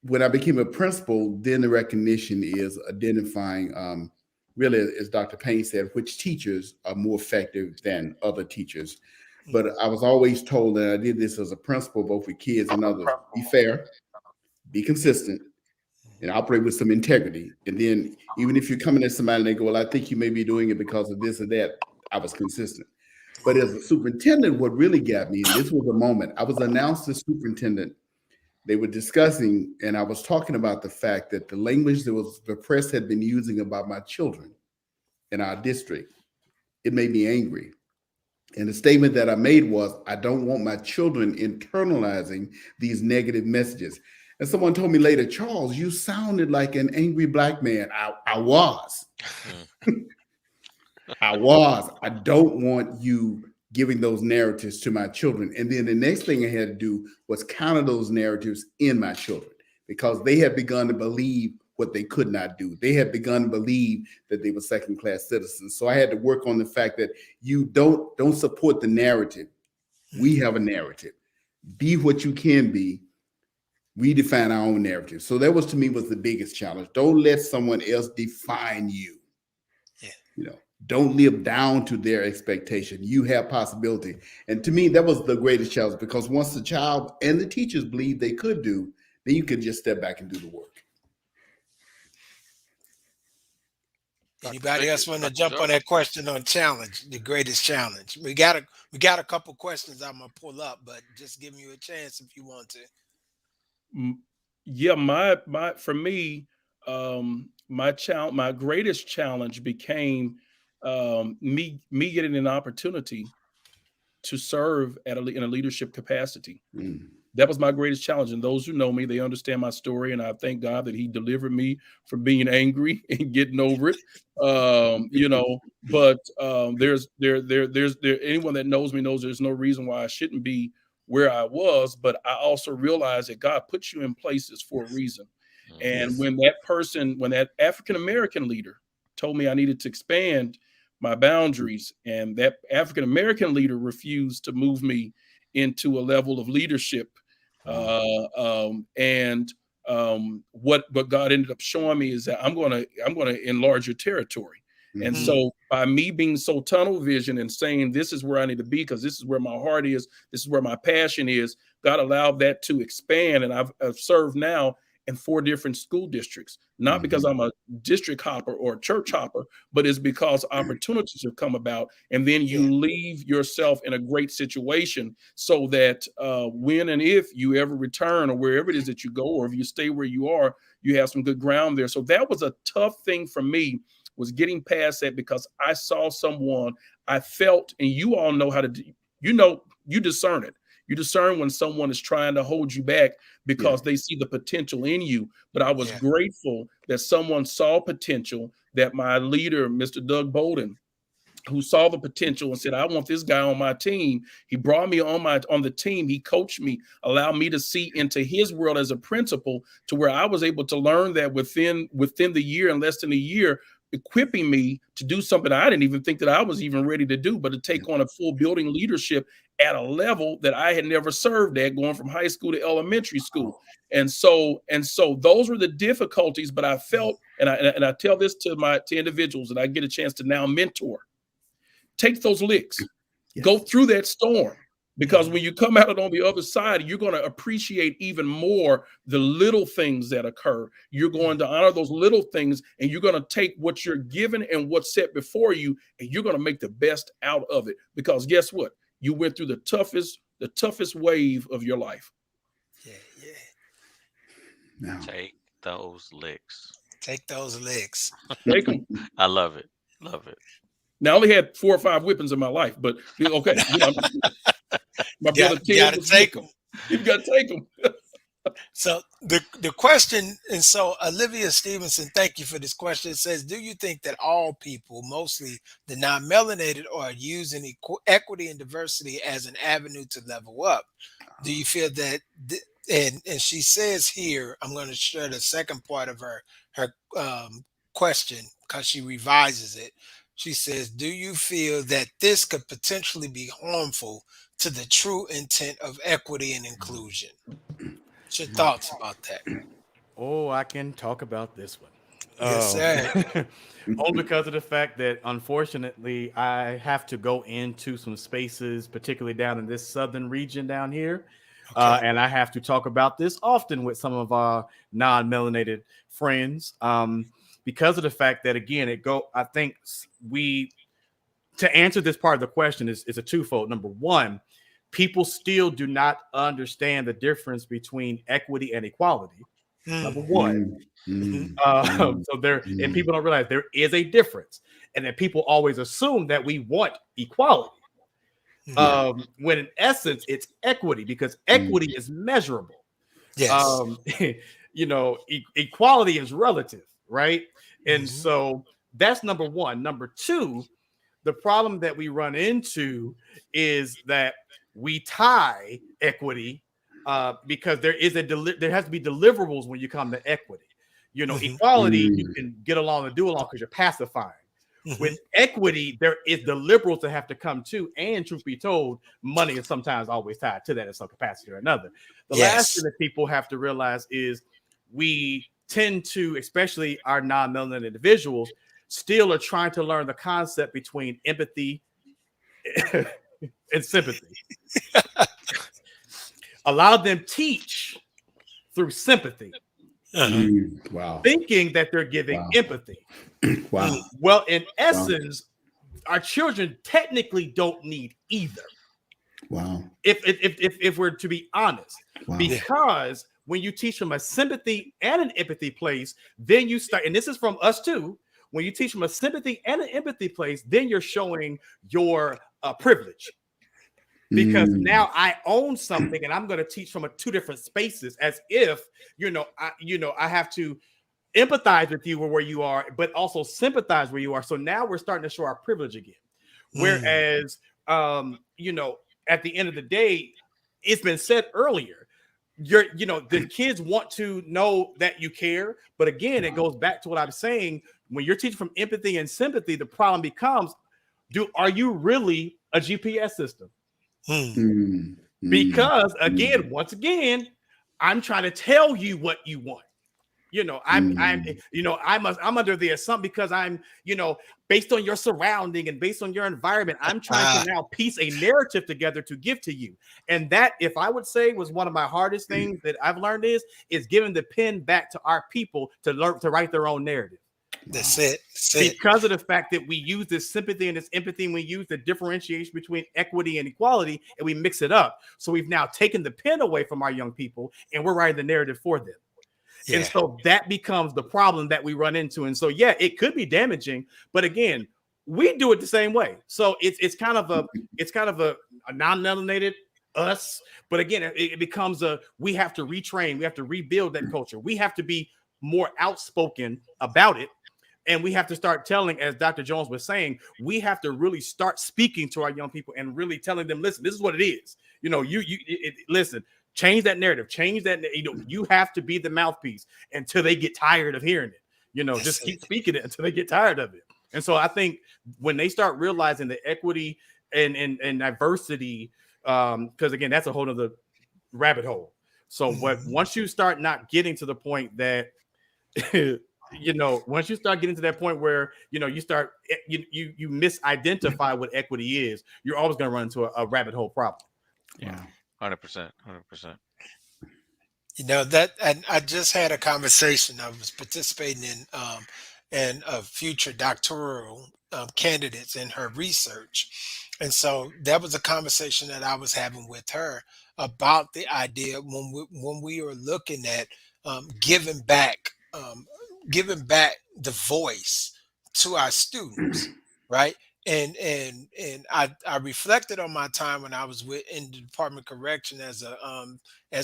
When I became a principal, then the recognition is identifying, really, as Dr. Payne said, which teachers are more effective than other teachers. But I was always told, and I did this as a principal, both with kids and others: be fair, be consistent, and operate with some integrity. And then even if you're coming at somebody and they go, well, I think you may be doing it because of this or that, I was consistent. But as a superintendent, what really got me, and this was a moment, I was announced as superintendent. They were discussing, and I was talking about the fact that the language that the press had been using about my children in our district, it made me angry. And the statement that I made was, I don't want my children internalizing these negative messages. And someone told me later, Charles, you sounded like an angry Black man. I was. I was. I don't want you giving those narratives to my children. And then the next thing I had to do was counter those narratives in my children, because they had begun to believe what they could not do. They had begun to believe that they were second-class citizens. So I had to work on the fact that you don't support the narrative. We have a narrative. Be what you can be. We define our own narrative. So that was, to me, was the biggest challenge. Don't let someone else define you. Yeah. Don't live down to their expectation. You have possibility. And to me, that was the greatest challenge, because once the child and the teachers believed they could do, then you could just step back and do the work. Anybody else want to jump on that question on challenge, the greatest challenge? We got a couple questions I'm gonna pull up, but just giving you a chance if you want to. Yeah, for me, my greatest challenge became me getting an opportunity to serve in a leadership capacity. That was my greatest challenge. And those who know me, they understand my story. And I thank God that he delivered me from being angry and getting over it. But there's anyone that knows me knows there's no reason why I shouldn't be where I was. But I also realize that God puts you in places for a reason. And when that African-American leader told me I needed to expand my boundaries, and that African-American leader refused to move me into a level of leadership. What God ended up showing me is that I'm going to enlarge your territory. And so by me being so tunnel vision and saying, this is where I need to be, because this is where my heart is, this is where my passion is, God allowed that to expand. And I've served now in 4 different school districts, not because I'm a district hopper or a church hopper, but it's because opportunities have come about. And then you leave yourself in a great situation so that when and if you ever return, or wherever it is that you go, or if you stay where you are, you have some good ground there. So that was a tough thing for me, was getting past that, because I saw someone, I felt, and you all know how to do, you discern it. You discern when someone is trying to hold you back because they see the potential in you. But I was grateful that someone saw potential, that my leader, Mr. Doug Bolden, who saw the potential and said, I want this guy on my team. He brought me on the team. He coached me, allowed me to see into his world as a principal, to where I was able to learn that within the year, and less than a year, equipping me to do something I didn't even think that I was even ready to do, but to take on a full building leadership at a level that I had never served at, going from high school to elementary school. And so those were the difficulties, but I felt, and I tell this to individuals that I get a chance to now mentor, take those licks, go through that storm, because when you come out on the other side, you're going to appreciate even more the little things that occur. You're going to honor those little things, and you're going to take what you're given and what's set before you, and you're going to make the best out of it. Because guess what? You went through the toughest wave of your life. No. Take those licks. Take those licks. Take them. I love it. Love it. Now, I only had 4 or 5 whippings in my life, but okay. My brother You got to take them. You got to take them. So the question, and so Olivia Stevenson, thank you for this question. It says, do you think that all people, mostly the non-melanated, are using equity and diversity as an avenue to level up? Do you feel that, and she says here, I'm going to share the second part of her question because she revises it. She says, do you feel that this could potentially be harmful to the true intent of equity and inclusion? What's your thoughts about that? Oh, I can talk about this one. Yes, sir. Only because of the fact that, unfortunately, I have to go into some spaces, particularly down in this southern region down here. Okay. And I have to talk about this often with some of our non-melanated friends. Because of the fact that, again, I think to answer this part of the question is a twofold. Number one, people still do not understand the difference between equity and equality. Number one. So and people don't realize there is a difference, and that people always assume that we want equality. When in essence it's equity, because equity is measurable. Yes. Equality is relative, right? And so that's number one. Number two, the problem that we run into is that we tie equity because there has to be deliverables when you come to equity. Equality, you can get along and do along because you're pacifying. With equity, there is deliverables that have to come to, and truth be told, money is sometimes always tied to that in some capacity or another. The last thing that people have to realize is we tend to, especially our non-melanated individuals, still are trying to learn the concept between empathy and sympathy. Allow them teach through sympathy. Wow. Thinking that they're giving empathy. Wow. Well, in essence, our children technically don't need either. Wow. If we're to be honest, because when you teach from a sympathy and an empathy place, then you start, and this is from us too. When you teach from a sympathy and an empathy place, then you're showing your privilege. Because now I own something, and I'm going to teach from two different spaces, as if I have to empathize with you where you are, but also sympathize where you are. So now we're starting to show our privilege again. Whereas, at the end of the day, it's been said earlier, the kids want to know that you care. But again, it goes back to what I'm saying. When you're teaching from empathy and sympathy, the problem becomes, are you really a GPS system? Because once again, I'm trying to tell you what you want. I'm under the assumption, because I'm, based on your surrounding and based on your environment, I'm trying to now piece a narrative together to give to you. And that, if I would say, was one of my hardest things that I've learned is giving the pen back to our people to learn to write their own narrative. That's it. Because of the fact that we use this sympathy and this empathy, and we use the differentiation between equity and equality, and we mix it up. So we've now taken the pen away from our young people, and we're writing the narrative for them. And so that becomes the problem that we run into. And so, it could be damaging, but again, we do it the same way. So it's kind of a non-melanated us, but again, it becomes we have to retrain, we have to rebuild that culture. We have to be more outspoken about it. And we have to start telling, as Dr. Jones was saying, we have to really start speaking to our young people and really telling them, listen, this is what it is. Listen, change that narrative, you have to be the mouthpiece until they get tired of hearing it. Just keep speaking it until they get tired of it. And so I think when they start realizing the equity and diversity because again, that's a whole other rabbit hole. So, but once you start not getting to the point that once you start getting to that point where you start you misidentify what equity is, you're always going to run into a rabbit hole problem. Yeah, 100%, 100%. That, and I just had a conversation. I was participating in a future doctoral candidates in her research, and so that was a conversation that I was having with her about the idea when we were looking at giving back the voice to our students, right? And I reflected on my time when I was in the Department of Correction as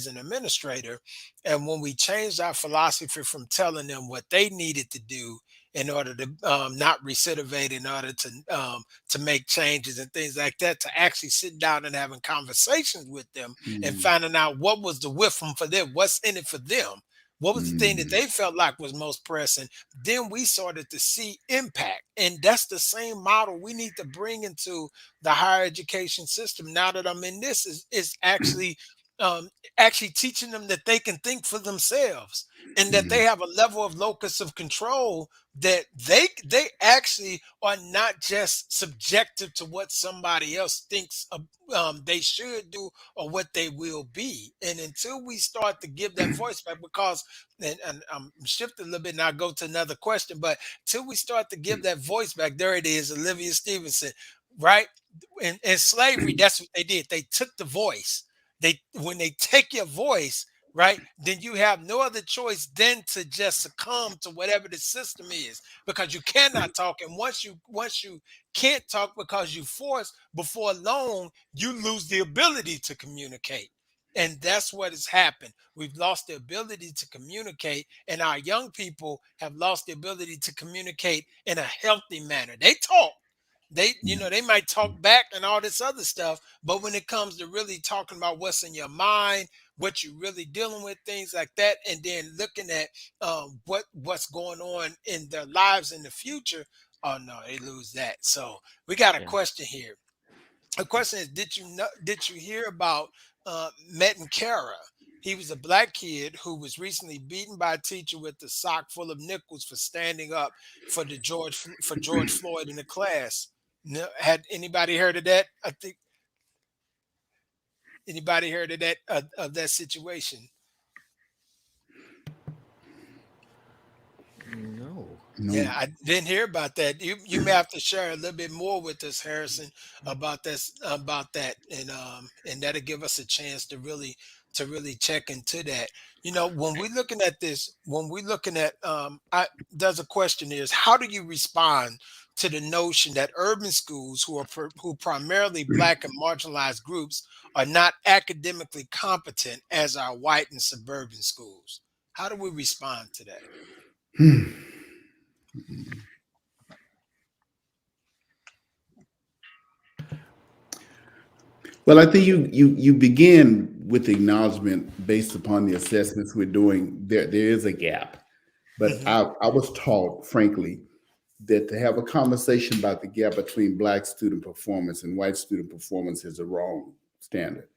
an administrator, and when we changed our philosophy from telling them what they needed to do in order to not recidivate, in order to make changes and things like that, to actually sitting down and having conversations with them and finding out what was the wisdom for them, what's in it for them. What was the thing that they felt like was most pressing? Then we started to see impact. And that's the same model we need to bring into the higher education system. Now that I'm in this, is actually teaching them that they can think for themselves and that they have a level of locus of control, that they actually are not just subjective to what somebody else thinks they should do or what they will be. And until we start to give that voice back, because and I'm shifting a little bit and I'll go to another question, but till we start to give that voice back, there it is, Olivia Stevenson, right? In slavery, that's what they did. They took the voice. When they take your voice, right, then you have no other choice than to just succumb to whatever the system is, because you cannot talk. And once you can't talk because you force, before long you lose the ability to communicate. And that's what has happened. We've lost the ability to communicate, and our young people have lost the ability to communicate in a healthy manner. They talk. They might talk back and all this other stuff, but when it comes to really talking about what's in your mind, what you're really dealing with, things like that, and then looking at what's going on in their lives in the future, oh no, they lose that. So we got a question here. The question is, did you hear about Metin Kara? He was a black kid who was recently beaten by a teacher with a sock full of nickels for standing up for George Floyd in the class. No, had anybody heard of that? I think anybody heard of that of that situation? No. Yeah, I didn't hear about that. You may have to share a little bit more with us, Harrison, about that, and that'll give us a chance to really check into that. When we're looking at this, there's a question is, how do you respond to the notion that urban schools who primarily black and marginalized groups are not academically competent as our white and suburban schools? How do we respond to that? Well, I think you begin with the acknowledgement based upon the assessments we're doing. There is a gap, but I was taught, frankly, that to have a conversation about the gap between black student performance and white student performance is a wrong standard.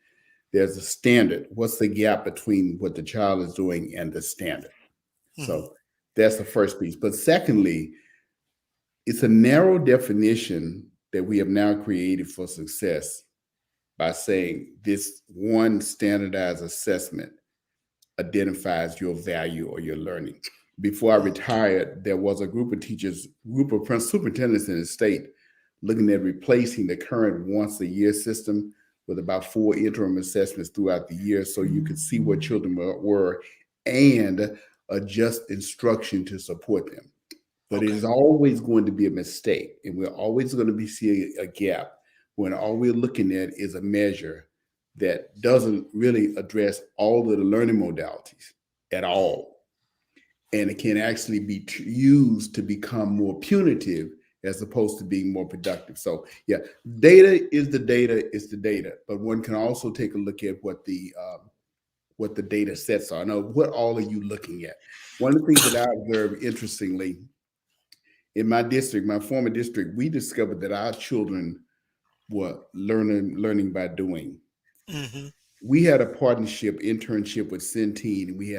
There's a standard. What's the gap between what the child is doing and the standard? So that's the first piece. But secondly, it's a narrow definition that we have now created for success by saying this one standardized assessment identifies your value or your learning. Before I retired, there was a group of superintendents in the state looking at replacing the current once a year system with about 4 interim assessments throughout the year, so you could see where children were and adjust instruction to support them. But it is always going to be a mistake, and we're always going to be seeing a gap when all we're looking at is a measure that doesn't really address all of the learning modalities at all. And it can actually be used to become more punitive as opposed to being more productive. So yeah, data is the data, but one can also take a look at what the data sets are. Now, what all are you looking at? One of the things that I observed, interestingly, in my district, my former district, we discovered that our children were learning by doing. Mm-hmm. We had a internship with Centene, and we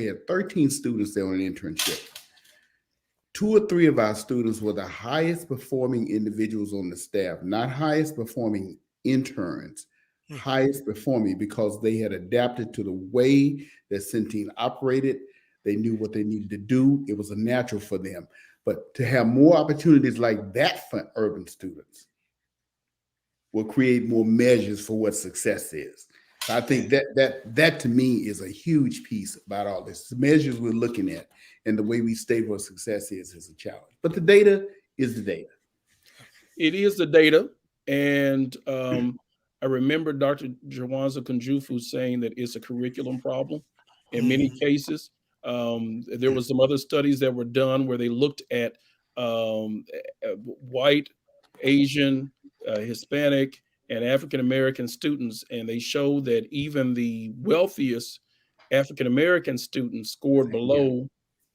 had 13 students there on an internship. 2 or 3 of our students were the highest performing individuals on the staff, not highest performing interns, highest performing because they had adapted to the way that Centene operated. They knew what they needed to do. It was a natural for them. But to have more opportunities like that for urban students will create more measures for what success is. I think that to me is a huge piece about all this. The measures we're looking at and the way we state what success is a challenge. But the data is the data. It is the data. And I remember Dr. Jawanza Kunjufu saying that it's a curriculum problem in many cases. There was some other studies that were done where they looked at white, Asian, Hispanic, and African-American students, and they showed that even the wealthiest African-American students scored below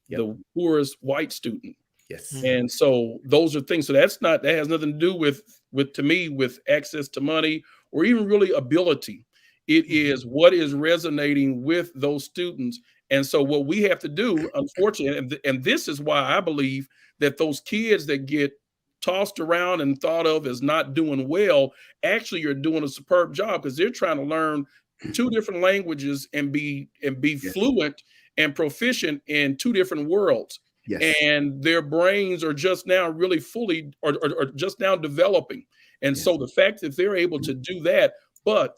the poorest white student. Yes. And so those are things. So that has nothing to do with to me, with access to money or even really ability. It is what is resonating with those students. And so what we have to do, unfortunately, and this is why I believe that those kids that get tossed around and thought of as not doing well, actually are doing a superb job because they're trying to learn 2 different languages and be fluent and proficient in 2 different worlds. Yes. And their brains are just now really fully or just now developing. And so the fact that they're able to do that, but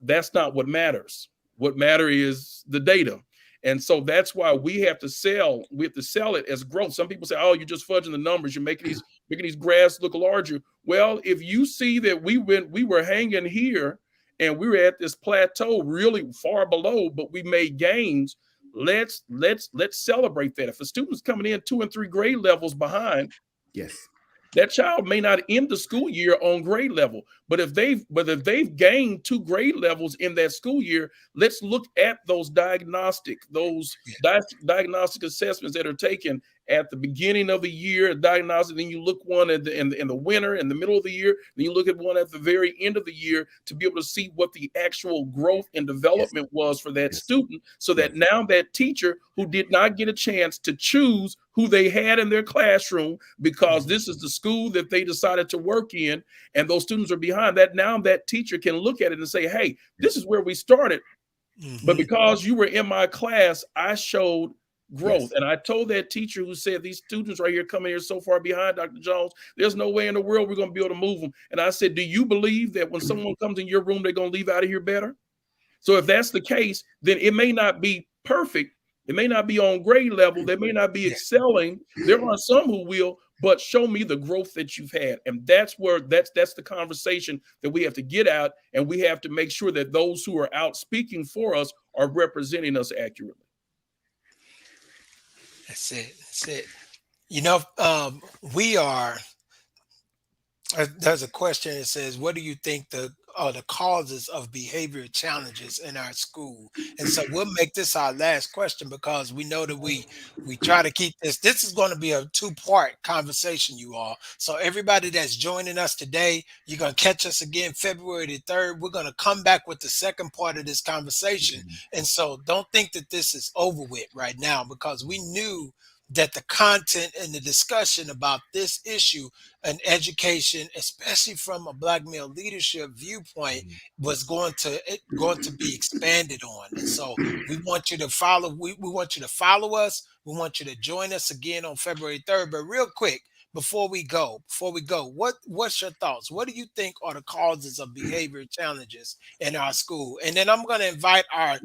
that's not what matters. What matters is the data. And so that's why we have to sell it as growth. Some people say, oh, you're just fudging the numbers. You're making these graphs look larger. Well, if you see that we were hanging here and we were at this plateau really far below, but we made gains, let's celebrate that. If a student's coming in 2 and 3 grade levels behind, yes, that child may not end the school year on grade level, but if they've gained 2 grade levels in that school year, let's look at those diagnostic assessments that are taken at the beginning of the year, diagnostic. Then you look one in the winter, in the middle of the year. Then you look at one at the very end of the year to be able to see what the actual growth and development was for that student, so that now that teacher who did not get a chance to choose who they had in their classroom because this is the school that they decided to work in, and those students are behind, that now that teacher can look at it and say, hey, this is where we started. But because you were in my class, I showed growth. Yes. And I told that teacher who said, these students right here coming here so far behind, Dr. Jones, there's no way in the world we're going to be able to move them. And I said, do you believe that when someone comes in your room, they're going to leave out of here better? So if that's the case, then it may not be perfect. It may not be on grade level. They may not be excelling. There are some who will, but show me the growth that you've had. And that's the conversation that we have to get out. And we have to make sure that those who are out speaking for us are representing us accurately. That's it. You know, we are, there's a question that says, what do you think are the causes of behavior challenges in our school? And so we'll make this our last question because we know that we try to keep this is going to be a 2-part conversation, you all. So everybody that's joining us today, you're going to catch us again February the 3rd. We're going to come back with the second part of this conversation. And so don't think that this is over with right now, because we knew that the content and the discussion about this issue and education, especially from a Black male leadership viewpoint, was going to be expanded on. And so we want you to follow. We want you to follow us. We want you to join us again on February 3rd. But real quick, before we go, what's your thoughts? What do you think are the causes of behavior challenges in our school? And then I'm going to invite our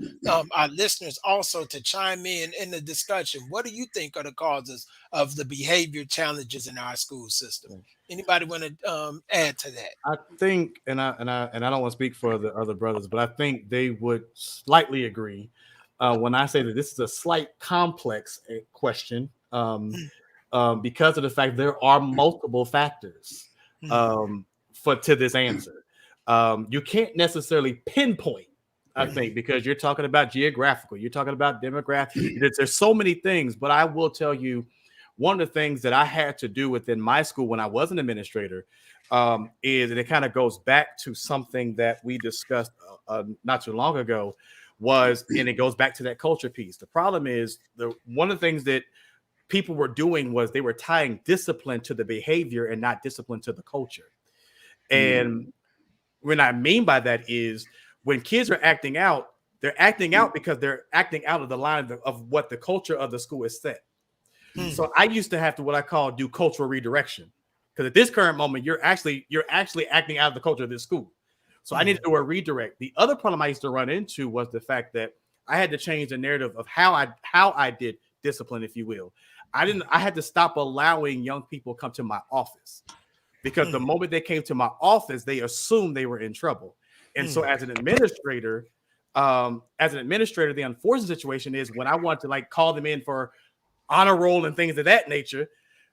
listeners also to chime in the discussion. What do you think are the causes of the behavior challenges in our school system? Anybody want to add to that? I think, and I don't want to speak for the other brothers, but I think they would slightly agree when I say that this is a slight complex question. Because of the fact there are multiple factors to this answer. You can't necessarily pinpoint, I think, because you're talking about geographical, you're talking about demographic. There's so many things, but I will tell you, one of the things that I had to do within my school when I was an administrator is, and it kind of goes back to something that we discussed not too long ago, and it goes back to that culture piece. The problem is one of the things that people were doing was they were tying discipline to the behavior and not discipline to the culture. And what I mean by that is when kids are acting out, they're acting out because they're acting out of the line of what the culture of the school is set. So I used to have to what I call do cultural redirection, because at this current moment you're actually acting out of the culture of this school. So I need to do a redirect. The other problem I used to run into was the fact that I had to change the narrative of how I did discipline, if you will. I had to stop allowing young people come to my office, because the moment they came to my office, they assumed they were in trouble. And so as an administrator, the unfortunate situation is when I want to like call them in for honor roll and things of that nature,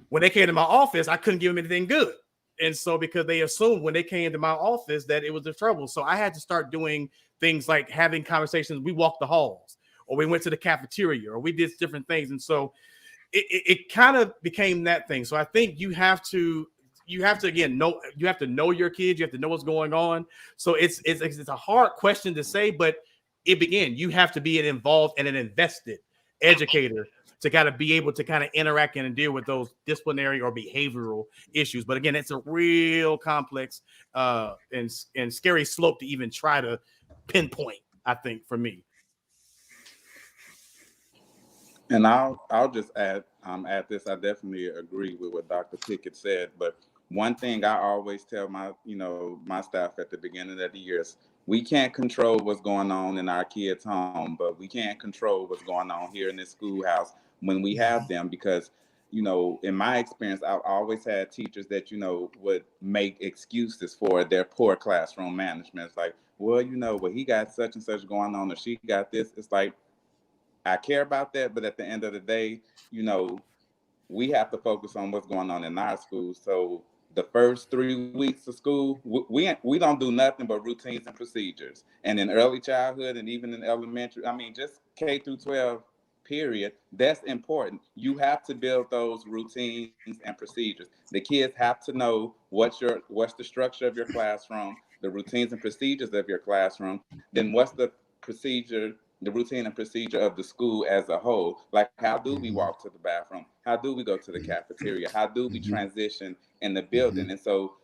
when they came to my office, I couldn't give them anything good. And so because they assumed when they came to my office that it was the trouble. So I had to start doing things like having conversations. We walked the halls, or we went to the cafeteria, or we did different things. And so it kind of became that thing. So I think you have to again know your kids. You have to know what's going on. So it's a hard question to say, but you have to be an involved and an invested educator to kind of be able to kind of interact and deal with those disciplinary or behavioral issues. But again, it's a real complex and scary slope to even try to pinpoint, I think, for me. And I'll just add this. I definitely agree with what Dr. Pickett said. But one thing I always tell my staff at the beginning of the year is we can't control what's going on in our kids' home, but we can't control what's going on here in this schoolhouse when we have them, because in my experience, I've always had teachers that would make excuses for their poor classroom management. It's like, well, he got such and such going on, or she got this. It's like, I care about that, but at the end of the day, we have to focus on what's going on in our schools. So the first 3 weeks of school, we don't do nothing but routines and procedures. And in early childhood and even in elementary, just K through 12, period, that's important. You have to build those routines and procedures. The kids have to know what's the structure of your classroom, the routines and procedures of your classroom, then what's the routine and procedure of the school as a whole. Like, how do we walk to the bathroom? How do we go to the cafeteria? How do we transition in the building? And so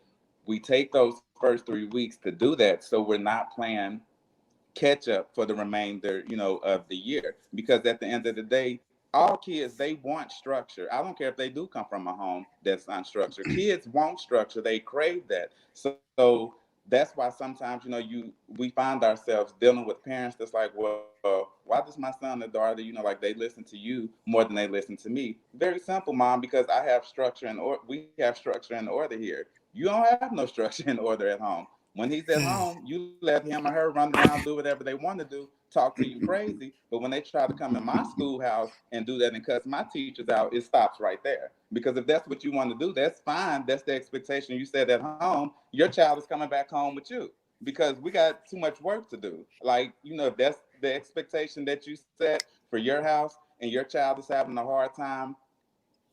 we take those first 3 weeks to do that, so we're not playing catch up for the remainder, of the year. Because at the end of the day, all kids, they want structure. I don't care if they do come from a home that's unstructured. Kids want structure. They crave that. So that's why sometimes, we find ourselves dealing with parents that's like, well, why does my son or daughter, like they listen to you more than they listen to me? Very simple, Mom, because I have structure we have structure and order here. You don't have no structure and order at home. When he's at home, you let him or her run around, do whatever they want to do, talk to you crazy. But when they try to come in my schoolhouse and do that and cuss my teachers out, it stops right there. Because if that's what you want to do, that's fine. That's the expectation you set at home. Your child is coming back home with you, because we got too much work to do. Like, if that's the expectation that you set for your house and your child is having a hard time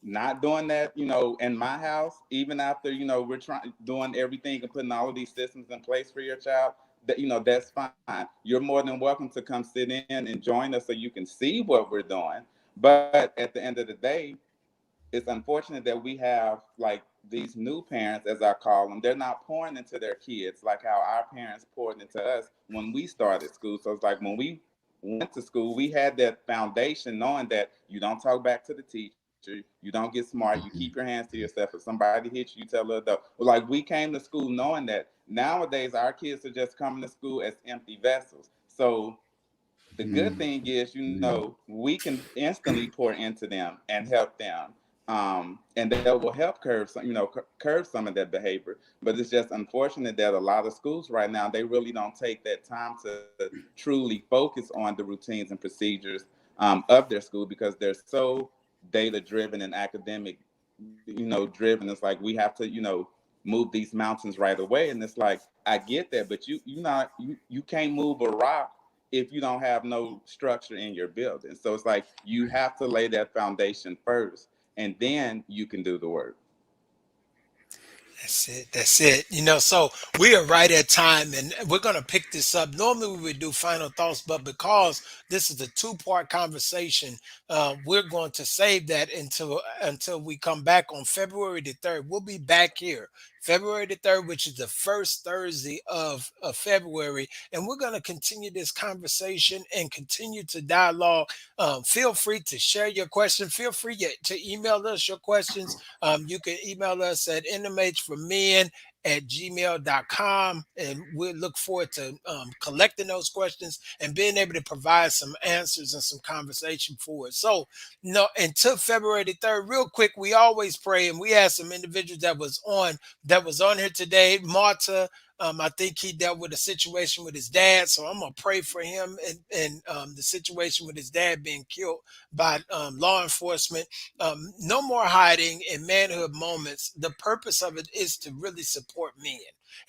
not doing that, in my house, even after, we're doing everything and putting all of these systems in place for your child, that, that's fine. You're more than welcome to come sit in and join us so you can see what we're doing. But at the end of the day, it's unfortunate that we have like these new parents, as I call them. They're not pouring into their kids like how our parents poured into us when we started school. So it's like when we went to school, we had that foundation knowing that you don't talk back to the teacher, you don't get smart, you keep your hands to yourself. If somebody hits you, you tell the adult. Like, we came to school knowing that. Nowadays, our kids are just coming to school as empty vessels. So the good thing is, we can instantly pour into them and help them. And that will help curb some of that behavior. But it's just unfortunate that a lot of schools right now, they really don't take that time to truly focus on the routines and procedures of their school, because they're so data driven and academic, driven. It's like we have to, move these mountains right away. And it's like, I get that, but you can't move a rock if you don't have no structure in your building. So it's like you have to lay that foundation first. and then you can do the work. That's it. That's it. So we are right at time, and we're going to pick this up. Normally, we would do final thoughts, but because this is a two-part conversation, we're going to save that until we come back on February the 3rd. We'll be back here February the 3rd, which is the first Thursday of February, and we're going to continue this conversation and continue to dialogue. Feel free to share your question. Feel free to email us your questions. You can email us at nmhformen@gmail.com, and we'll look forward to collecting those questions and being able to provide some answers and some conversation for it. So, until February the 3rd, real quick, we always pray, and we had some individuals that was on here today. Marta, I think he dealt with a situation with his dad, so I'm gonna pray for him and the situation with his dad being killed by law enforcement. No more hiding in manhood moments. The purpose of it is to really support men.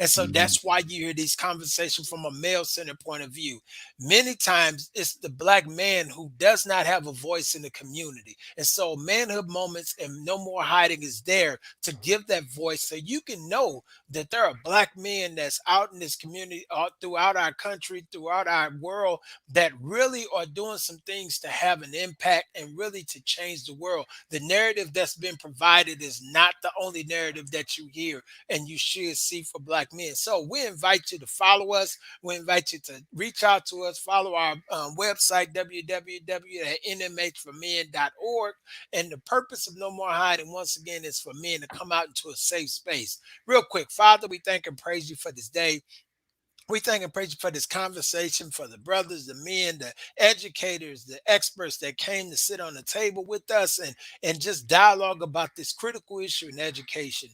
And so that's why you hear these conversations from a male-centered point of view. Many times it's the black man who does not have a voice in the community. And so manhood moments and no more hiding is there to give that voice so you can know that there are black men that's out in this community, throughout our country, throughout our world, that really are doing some things to have an impact and really to change the world. The narrative that's been provided is not the only narrative that you hear and you should see for black men. So we invite you to follow us. We invite you to reach out to us, follow our website, www.nmhformen.org. And the purpose of No More Hiding, once again, is for men to come out into a safe space. Real quick, Father, we thank and praise you for this day. We thank and praise you for this conversation, for the brothers, the men, the educators, the experts that came to sit on the table with us and just dialogue about this critical issue in education.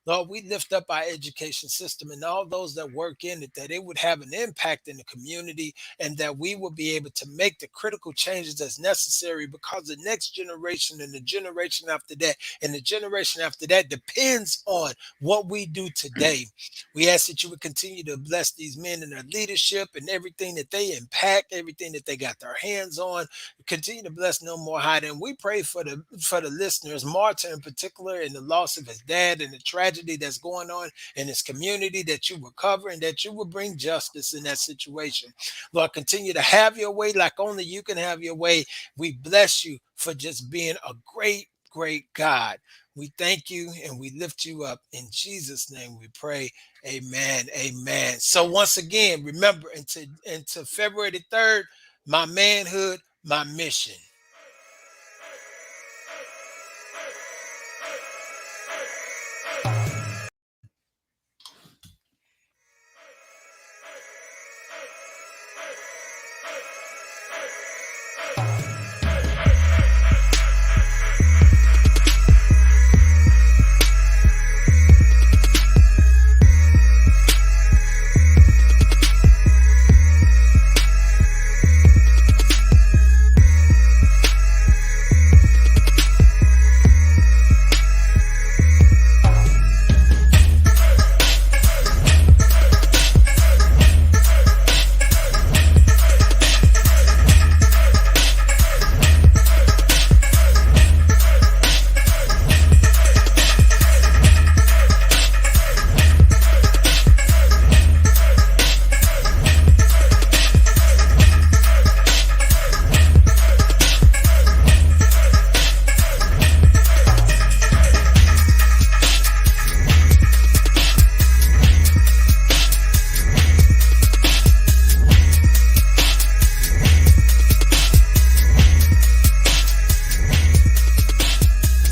Lord, we lift up our education system and all those that work in it, that it would have an impact in the community and that we will be able to make the critical changes that's necessary, because the next generation and the generation after that and the generation after that depends on what we do today. We ask that you would continue to bless these men in their leadership and everything that they impact, everything that they got their hands on. Continue to bless No More Hiding. We pray for the listeners, Martin in particular, and the loss of his dad and the tragedy that's going on in his community, that you will cover and that you will bring justice in that situation. Lord, continue to have your way like only you can have your way. We bless you for just being a great, great God. We thank you and we lift you up. In Jesus' name we pray. Amen. Amen. So once again, remember, until February the 3rd, my manhood, my mission.